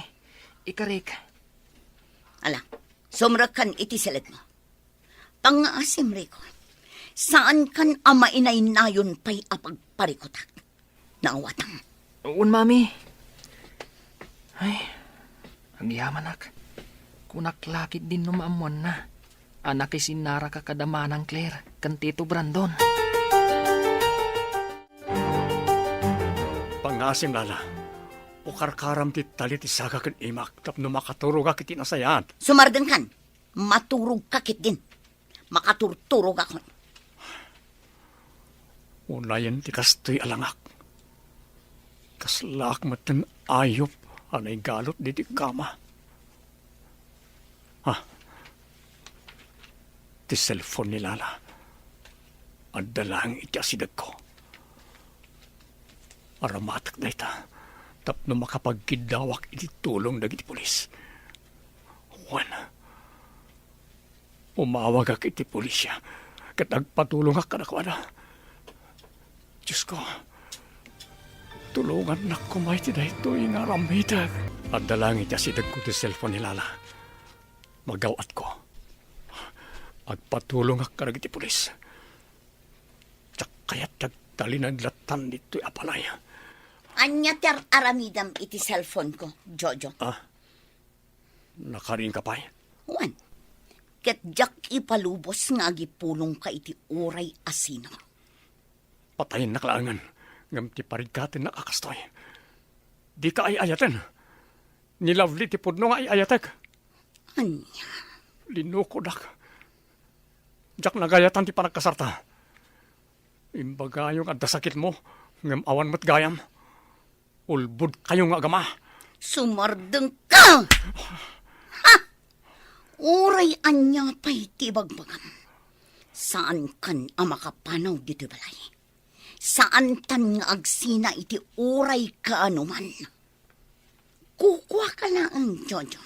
Ikarik. Ala, sumrakan iti silit mo. Pangaasim, Rico. Saan kan ama inay nayon pa'y apagparikotak? Naawatang. Un mami. Ay, ang yaman nak. Kunak lakit din numaamuan na. Anak isinara ka kadamanang Claire, kan Tito Brandon. Pangasim Lala. Ukarkaram ti talit isaga kan imak. Tapno makaturog ka kiti nasayan. Sumarden kan, maturog kakit din. Makaturturog ako. Unayan ti kastoy alangak. Kaslak matan ayop. Anay galot di ti kama. Ha? Ti cellphone ni Lala. Ang dalang iti asidag ko. Aramatak na ita. Tapno makapagkidawak iti tulong dagiti pulis. Juan. Umawag ak iti pulisya. Kat nagpatulong ak kanakwada. Diyos ko. Tulungan na kumay ti dahito inaramidag. At dalang iti asidag ko ti cellphone ni Lala. Magawat ko. Agpatulong ak karag iti pulis. Tsak kaya't tagtalinan latan dito'y apalay. Anya ter aramidam iti cellphone ko, Jojo. Nakarin ka pa'y? Juan, ket jak ipalubos nga agipulong ka iti uray asino. Patayin na kalaangan. Ngam ti parigatin na kakastoy. Di ka ay ayatan. Ni Lovely ti pudno nga ay ayatek. Anya, Linuko dak. Jak nagayatan ti panagkasarta. Imbaga yung adda sakit mo, ngam awan mat gayam. Ulbud kayo nga agama. sumardeng ka! Ha! Uray anya pa'y tibagbagam. Saan kan ang makapanaw dito balay? Saan tan nga agsina iti uray ka anuman? Kukwa ka na ang Jojo.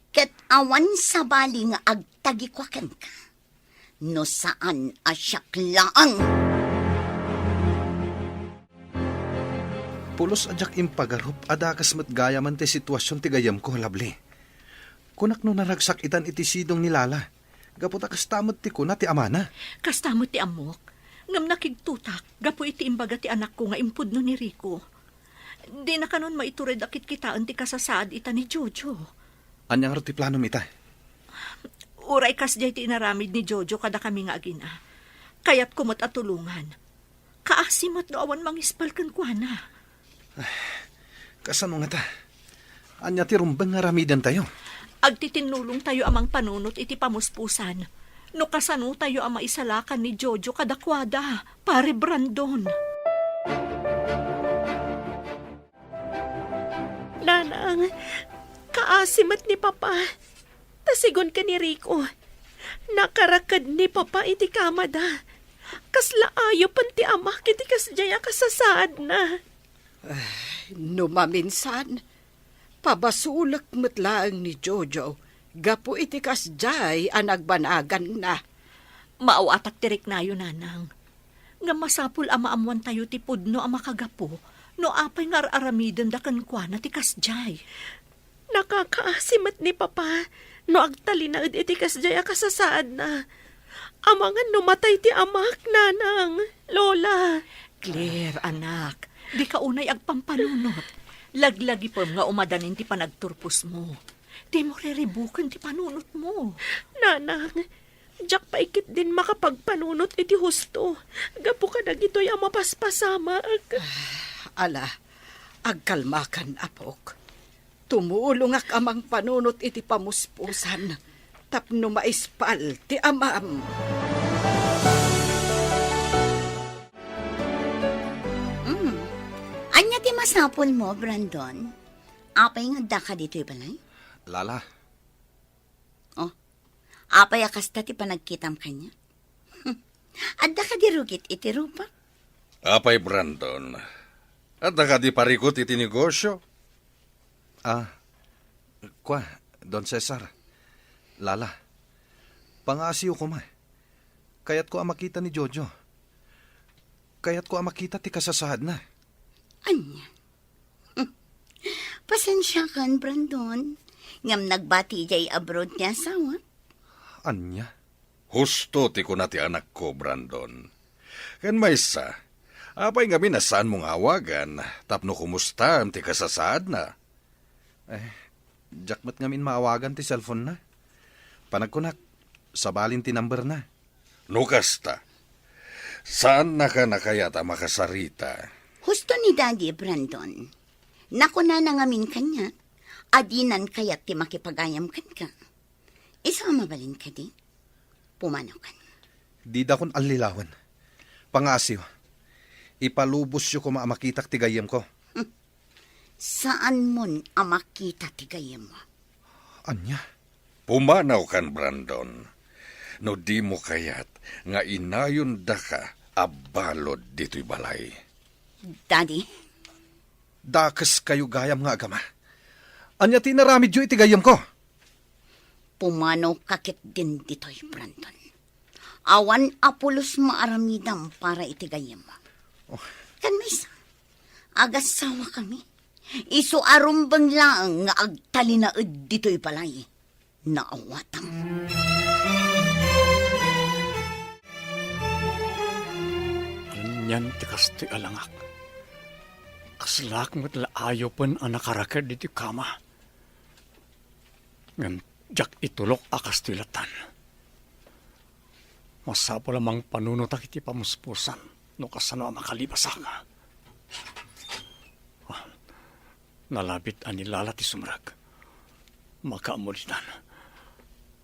Ket awan sa bali nga agtagikwakan ka. No saan asyak laang. Pulos adyak impagarup, adakas mat gaya man ti sitwasyon ti gayam ko, labli. Kunak no naragsak itan iti sidong ni Lala. Gaputa kastamot ti kuna ti amana. Kastamot ti amok. Ngam nakigtutak, gapo iti imbaga ti anak ko nga impudno ni Rico. Di na kanon maitured akit kitaan ti kasasaad ita ni Jojo. Anyang ro ti plano mita? Uray kas jay ti inaramid ni Jojo kada kami nga agina. Kayat kumot at tulungan. Kaasimot no awan mangispal kan kuana. Kasano nga ta? Anya ti rumbang nga ramidan tayo. Agtitinulong tayo amang panunot iti pamuspusan. No kasano tayo ang maisalakan ni Jojo kadakwada, pare Brandon. Nanang, kaasimat ni Papa. Tasigon ka ni Rico. Nakarakad ni Papa iti kamada. Kasla ayo panti ama kiti kasjaya kasasaad na. Numaminsan, pabasulak matlaang ni Jojo, gapo iti kasjay ang nagbanagan na. Maawatak tirik na yun, nanang. Nga masapul ama amuan tayo ti pudno ang makagapo, no apay nga aramidan da kankwa na ti kasjay. Nakakaasimat ni Papa, no agtalinaad iti kasjaya kasasaad na. Amangan numatay ti amak, nanang, lola. Claire, anak, di ka unay agpampanunot. Laglagi po nga umadanin ti panagturpos mo. Di mo reribukan ti panunot mo. Nanang, jak paikit din makapagpanunot iti husto. Gapo ka na gito'y ang mapaspasama. Ala, agkalmakan apok. Tumulong ak amang panunot iti pamuspusan. Tapno maispal ti amam. Anya ti masapol mo, Brandon? Apay nga da ka dito'y balay? Lala, Oh, apay akasta ti panagkitam kanya? Adda ka dirugit iti rupa? Apay, Brandon. At ka di parikot iti negosyo? kwa, Don Cesar. Lala, pangasiyo ko ma. Kayat ko ang makita ni Jojo. Kayat ko ang makita ti kasasahad na. Anya? Pasensya kan, Brandon. Ngam nagbati jay abroad niya asawa. Anya? Husto ti ko na ti anak ko, Brandon. Kan maysa, apay nga minasaan mong awagan, tapno kumusta ti kasasaad na. Jakmat ngamin maawagan ti cellphone na. Panagkunak, sabalin ti number na. Nukasta, saan na ka nakayata makasarita? Husto ni Daddy, Brandon. Naku na nangamin kanya. Adinan kaya't ti makipagayam kan ka. Isa mabalin ka di. Pumanaw kan. Di da kon alilawan. Pangasiyo, ipalubos yo ko maamakitak ti gayem ko. Saan mon amakita ti gayem mo? Anya? Pumanaw kan, Brandon. No di mo kayat, nga inayon da ka, abalod dito'y balay. Daddy, Dakas kayo gayam nga agama. Anya tinaramid yo iti gayem ko. pumanaw kakit din dito'y, Brandon. Awan apulos maaramidam para iti gayem mo. Kan misa, agasawa kami. Iso arumbang lang nga agtalinaed dito'y balay. Naawatang. Anyan ti kasti alangak. Kaslak mo't laayo pen ang nakarakad diti kama. Ngam jak itulok akas tilatan. Masapo lamang panunutak iti pamuspusan no kasano ang makalibasaka. Nalabit anilala ti sumrag. Makaamulitan.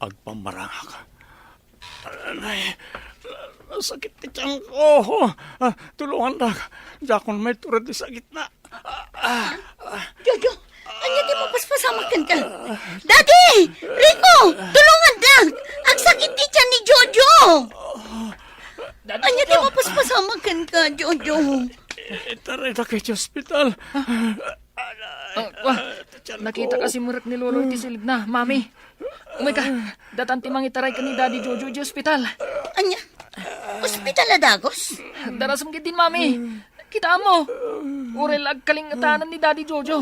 agpamarangak. Nay, sakit ti tiyang ko. Tulungan na. Jakon may turad di sakit na. Jojo, anya di mo paspasamakan ka. Daddy! Rico! Tulungan na! Ang sakit di tiyan ni Jojo! Anya di mo paspasamakan ka, Jojo. Taray na kayo sa ospital. Nakita kasi murak ni Lolo iti silid na, Mami. Umay ka, datanti mangitaray ka ni Daddy Jojo di ospital. Anya? Ospital Adagos? Darasam gid din, Mami. Kita mo. Urel agkalingatanan ni Daddy Jojo.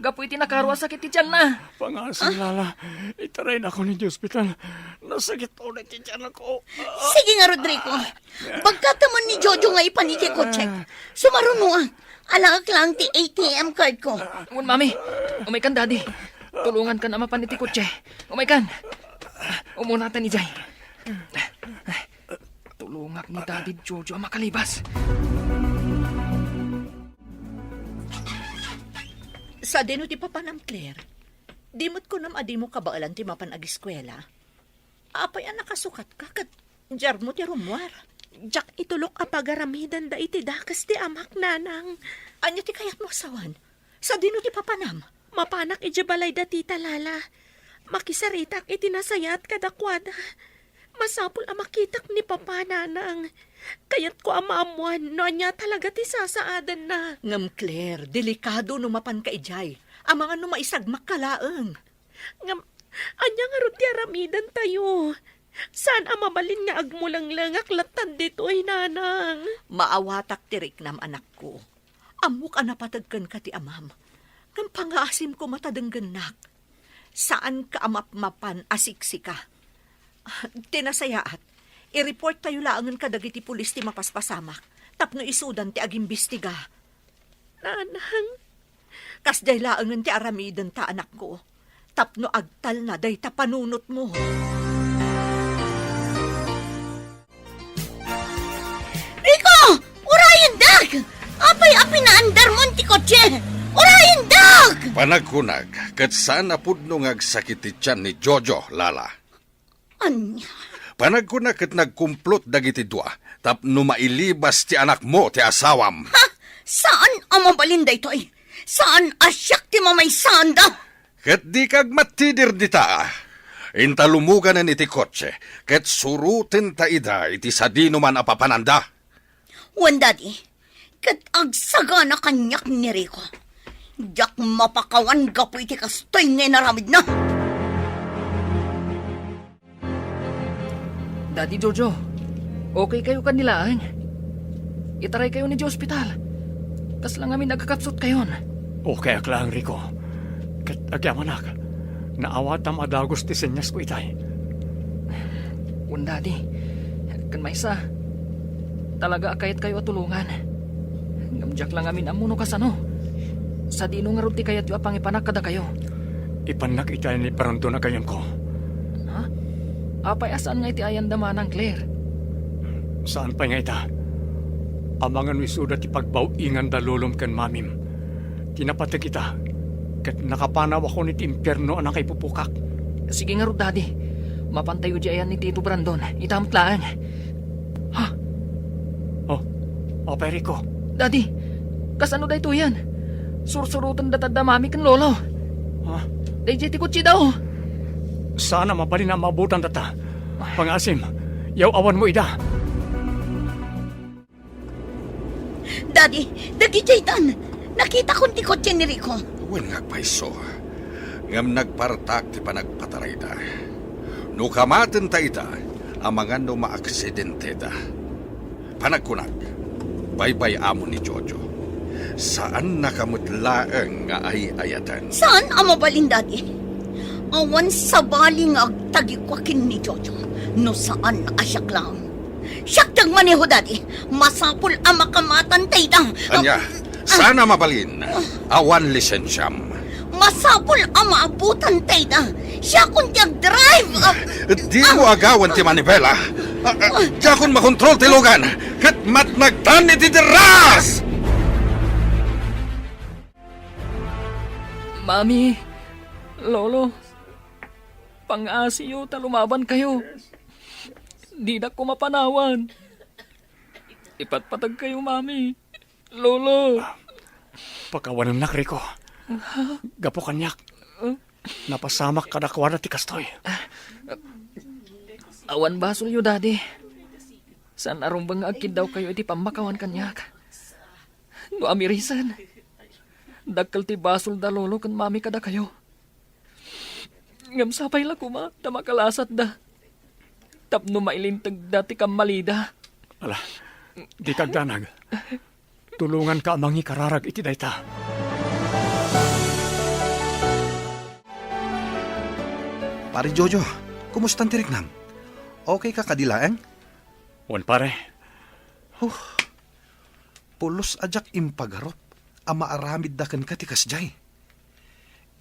Gapo iti nakarwa sakit ti tiyan na. Pangasin, Lala. Itaray na ako ni ospital. Nasakit ulit ti tiyan ako. Sige nga, Rodrigo. Pagkatamon ni Jojo nga ipaniki ko check. Sumaron mo alagak lang ti ATM card ko. Ngun, Mami. Umay kan, Daddy. Tulungan ka na mapaniti kotse. Umay kan. Umunatan ni Jay. Tulungak ni Daddy Jojo ang makalibas. Sa dino ti papanam Claire, dimot ko nam adi mo kabaalan ti mapan ag-eskwela. Apay ang nakasukat ka, kat jar mo ti rumwar. Jak itulok a pagaramidan da iti dakas ti amak nanang. Anya ti kayat mo asawan? Sa dino ti papanam? Mapanak iti balay da tita Lala. Makisaritak iti nasayat kadakwada. Masapul a makitak ni papa nanang. Kayat ko amaamuan no anya talaga ti sasaadan na. Ngam Claire, delikado no mapan ka ijay. Ang mga no maisagmak kalaeng. Ngam, anya nga ron ti aramidan tayo. Saan ang mabalin nga agmulang aklatan dito'y nanang? Maawatak tirik nam anak ko. Amok anapatagkan ka ti amam. Ngam pangaasim ko matadenggenak. Saan ka amapmapan asiksika? Tinasayaat. I-report tayo laangan ka dagiti pulis ti mapaspasamak. Tapno isudan ti agimbestiga. Nanang? Kasday laangan ti aramidan ta anak ko. Tapno agtal na day ta panunot mo. Rico! Urayan dag! Apay apinaandar mo ti kotse! Urayan dag! Panagkunag, kat saan apudno ngagsakit ti tiyan ni Jojo, Lala. Anya? Panagkunag kat nagkumplot dagiti dua, tapno mailibas ti anak mo ti asawam. Ha? Saan ang mabalinda ito ay? Saan asyak ti mamaysan da? Kat di kag matidir di ta. Intalumugan na iti kotse, kat surutin ta ida iti sadino man apapananda. Wan, Daddy, kat agsaga na kanyak ni Rico. Diyak mapakawan gapo iti kastoy ngay naramid na. Daddy Jojo, okay kayo kanilaan? Itaray kayo ni Diyos ospital. Kas lang amin nagkakatsot kayon. Okay ak lang, Rico. Kat agyamanak. Naawatam adagos ti senyas ko itay. Un, Daddy. Kan maysa. Talaga akayat kayo at tulungan. Ngamjak lang amin amuno kasano. Sa dino nga ruti kayat yu apang ipanak kada kayo. Ipanak itay ni paranto na kayam ko. Ha? Apay asaan nga iti ayan damanang Claire? Saan pa nga ita? Amangan wisuda ti pagbaw-ingan dalulom kan mamim. Tinapatag kita. Kat nakapanaw ako ni ti impyerno anak kay pupukak. Sige nga ro, Daddy. Mapantayo di ayan ni Tito Brandon. Itamtlaan. Ha? Oh, Opay Rico. Daddy, kasano da ito yan? Sursurutan datad mami kan lolo. Ha? Dahil ti kutsi daw. Sana mabalin na mabutan data. Pangasim, yaw awan mo ida. Daddy, dagijaytan. Nakita kong ti kotse ni Rico. Wen nga paiso. Ngam nagpartak ti panagpataray da. No kamaten ta ita, amangan no maaksidente da. Panagkunag, baybay amo ni Jojo. Saan nakamutlaeng nga ay ayatan? Saan ang mabalin, Daddy? Awan sa baling agtagikwakin ni Jojo. No saan asyak lang. Siyak maneho, Daddy. Masapul ang makamatan tayo. Anya, sana mabalin. Awan lisensyam. Masapul ang maabutan tayo. Siya kung drive. Di mo agawan ti manibela. Diya kung makontrol ti lugan. Kat matnagtan ni ti deras! Mami, Lolo, Pang-asiyo, talumaban kayo. Di na ko mapanawan. Ipatpatag kayo, mami. Lolo. Pagkawanan nak, Rico. Gapo kanyak. Napasamak kadakwada ti kastoy. Awan basol yo, daddy. San arumbang agkid daw kayo iti pamakawan kanyak. No amirisan. Dakkel ti basol da lolo kan mami kada kayo. Ngam sapay la kuma, da makalasat da. Tapno mailintag dati kam malida. Ala, di kagdanag. Tulungan ka amangi kararag iti dayta. Pare Jojo, kumusta ang tiriknam? Okay ka kadilaeng? Wan pare, Pulos ajak impagarop, ama aramid da kan katikas jay.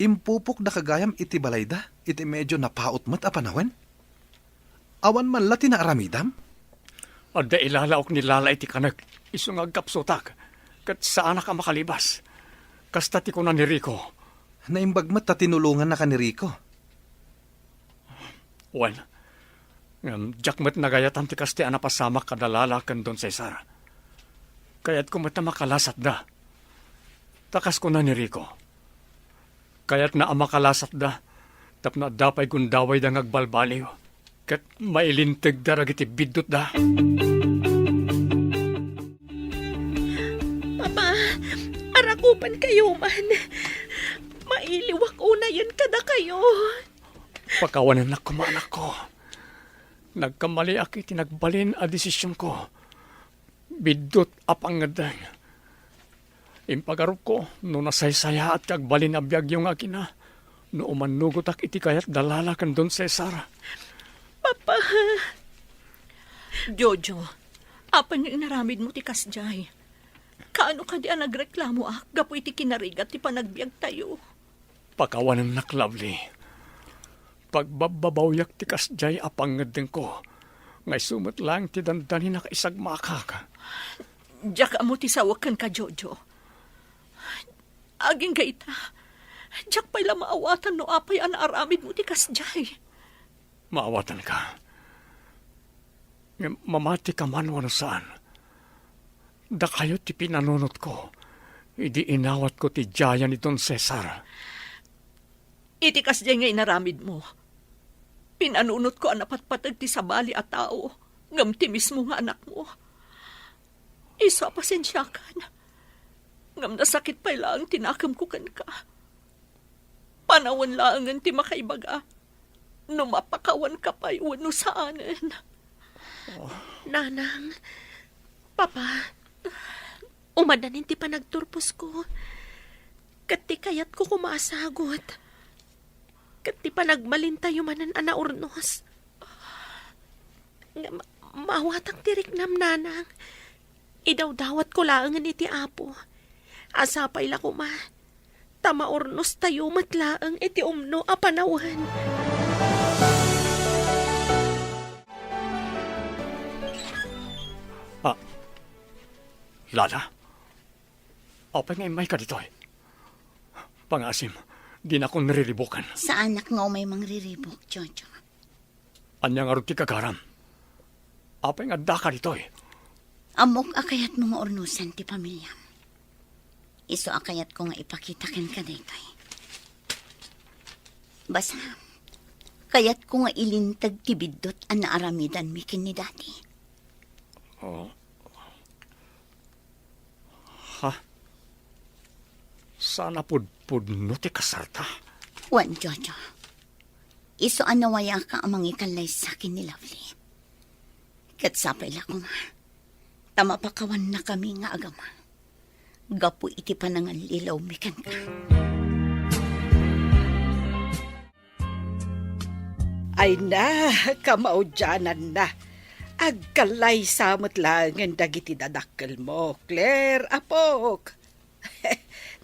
Impupok da kagayam iti balayda, iti medyo napaot mat apanawen. Awan man lati na aramidam? adda ilalaok ni Lala iti kanag, isungag kapsotak, kat saan ka makalibas. Kasta ti ko na ni Rico. Naimbagmat ta tinulungan na ka ni Rico. Wan, jakmet nagayatan ti kasti anapasamak kadalala kan Don Cesar. Kaya't kumata makalasat da. Takas ko na ni Rico. Kaya't na makalasat da, tapno dapay gundaway da ngagbalbaliw. Kat mailintag da ragiti bidot da. Papa, arakupan kayo man. Mailiwak una yun kada kayo. Pagkawanan na kumanak ko. Nagkamali aki tinagbalin a desisyon ko. Bidot apangadan. Impagarup ko, no nasaysaya at kagbalin a biyag yung akina. No umanugot ak iti kayat dalala kan Don Cesar. Papa, Jojo, apan yung inaramid mo ti kasjay. Kaano ka di nagreklamo gapo iti kinarigat ti panagbiag tayo. Pagkawanan nak lovely. Pagbababawyak ti kasjay apangadan ko. Ngay sumot lang ti dandanin na kaisagmakak. Diyak amo ti sawakan ka, Jojo. Aging gaita. Diyak pa'y maawatan no apay an aramid mo ti kasjay. Maawatan ka. Mamati ka man wano saan. Da kayo ti pinanunot ko. Idi inawat ko ti jaya ni Don Cesar. Iti kasjay nga inaramid mo. Pinanunot ko ang napatpatag ti sabali at tao. Ngam ti mismo nga anak mo. Iso pasensya ka na. Ngam nasakit pa lang tinakam ko kan ka. Panawan lang ang ti makaibaga. No mapakawan ka pa iwan no saanan. Nanang, Papa, umadanin ti panagturpos ko. Kati kayat ko kumasagot. Kati panagmalintayo manan anaurnos. Mawatang tiriknam, Nanang. Idawdawat ko laangan iti apo. Asapay la ko ma. Tamaurnos tayo matlaang iti umno apanawan. Lala, apay nga imay ka dito eh. Pangasim, di na akong nariribukan. Sa anak nga may mangriribok, Jojo. Anyang arog ti kagaram. Apay nga daka dito eh. Amok akayat mga ornusan ti pamilya. Iso akayat ko nga ipakita ken ka dito eh. Basta, kayat ko nga ilintag ti bidot ang naaramidan mi kin ni dati. Ha? Sana pudpudno ti kasarta. Wan, Jojo. Iso anawaya ka amang ikalay sa akin ni Lovely. Katsapay la ko nga. Tamapakawan na kami nga agama. Gapu iti panangan lilaw mikan ka. Ay na, kamaudyanan na. Agkalay samot lang ang dagiti dadakkel mo, Claire, apok.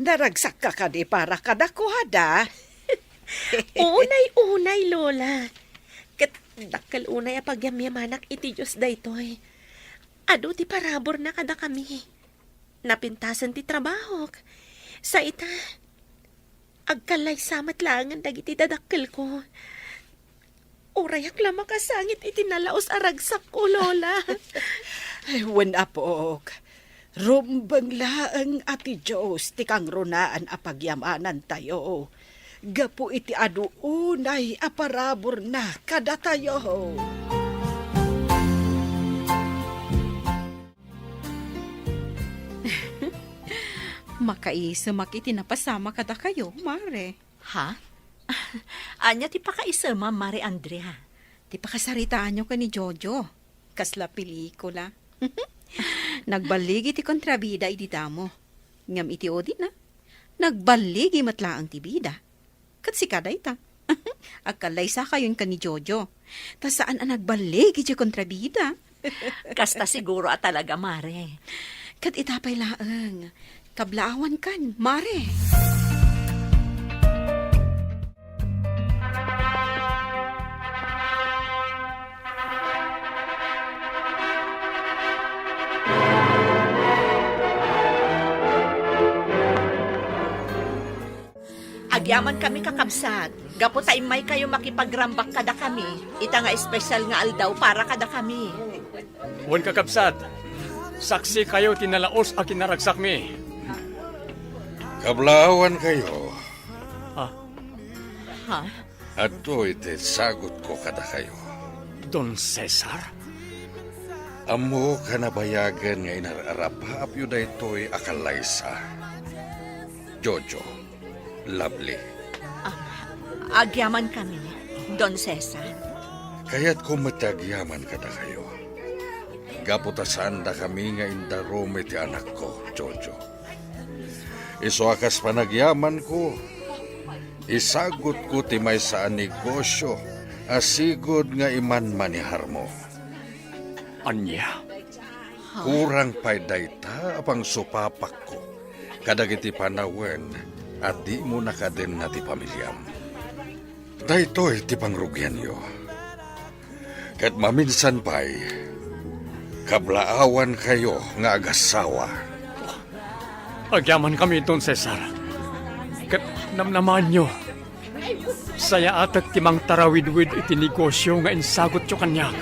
Naragsak ka ka di para kadakuhada. Unay, Lola. Kat dakkel unay apagyamyamanak iti Diyos daytoy. Ado ti parabor na kada kami. Napintasan ti trabaho. Sa ita, agkalay samat lang ang dagiti dadakkel ko. Urayak lang makasangit itinalaos aragsak ko, Lola. Ay, wala po. Rumbang laang ati Diyos, ti kang runaan apagyamanan tayo. Gapu iti aduunay aparabor na kada tayo. Makaisamak iti napasama kada kayo, Mare. Ha? Anya ti pakaisama, Mari Andrea. Di pa kasaritaan nyo ka ni Jojo. Kasla pelikula. Nagbaligi ti kontrabida iti damo. Ngam iti odin na. Nagbaligi matlaang ti bida. Kat si kada ita. Agkalay sa kayon ka ni Jojo. Ta saan ang nagbaligi ti kontrabida? Kasta siguro talaga, Mare. Kat itapay laang. Kablaawan kan, Mare. Agyaman kami kakabsat. Gapo tayo may kayo makipagrambak kada kami. Ita nga espesyal nga aldaw para kada kami. Wan kakabsat, saksi kayo tinalaos a kinaragsak mi. Kablawan kayo. Ha? Ato iti sagot ko kada kayo. Don Cesar? Amo kanabayagan nga inararapap yun na ito'y akalaysa. Jojo, Lovely. Agyaman kami, Don Cesar. Kaya't kumatagyaman kada kayo. Gaputasan da kami nga indarome ti anak ko, Jojo. Isuakas panagyaman ko. Isagot ko ti may saan negosyo. Asigod nga iman manihar mo. Anya? Kurang pa'y dayta apang supapak ko. Kadagiti panawen at di mo nakaden na ti pamilyam. Daytoy ti pangrugyan yo. Kat maminsan pa'y kablaawan kayo nga agasawa. Agyaman kami, Don Cesar. Kat namnaman nyo. Saya atat timang tarawid-wid iti negosyo nga insagot nyo kanyak.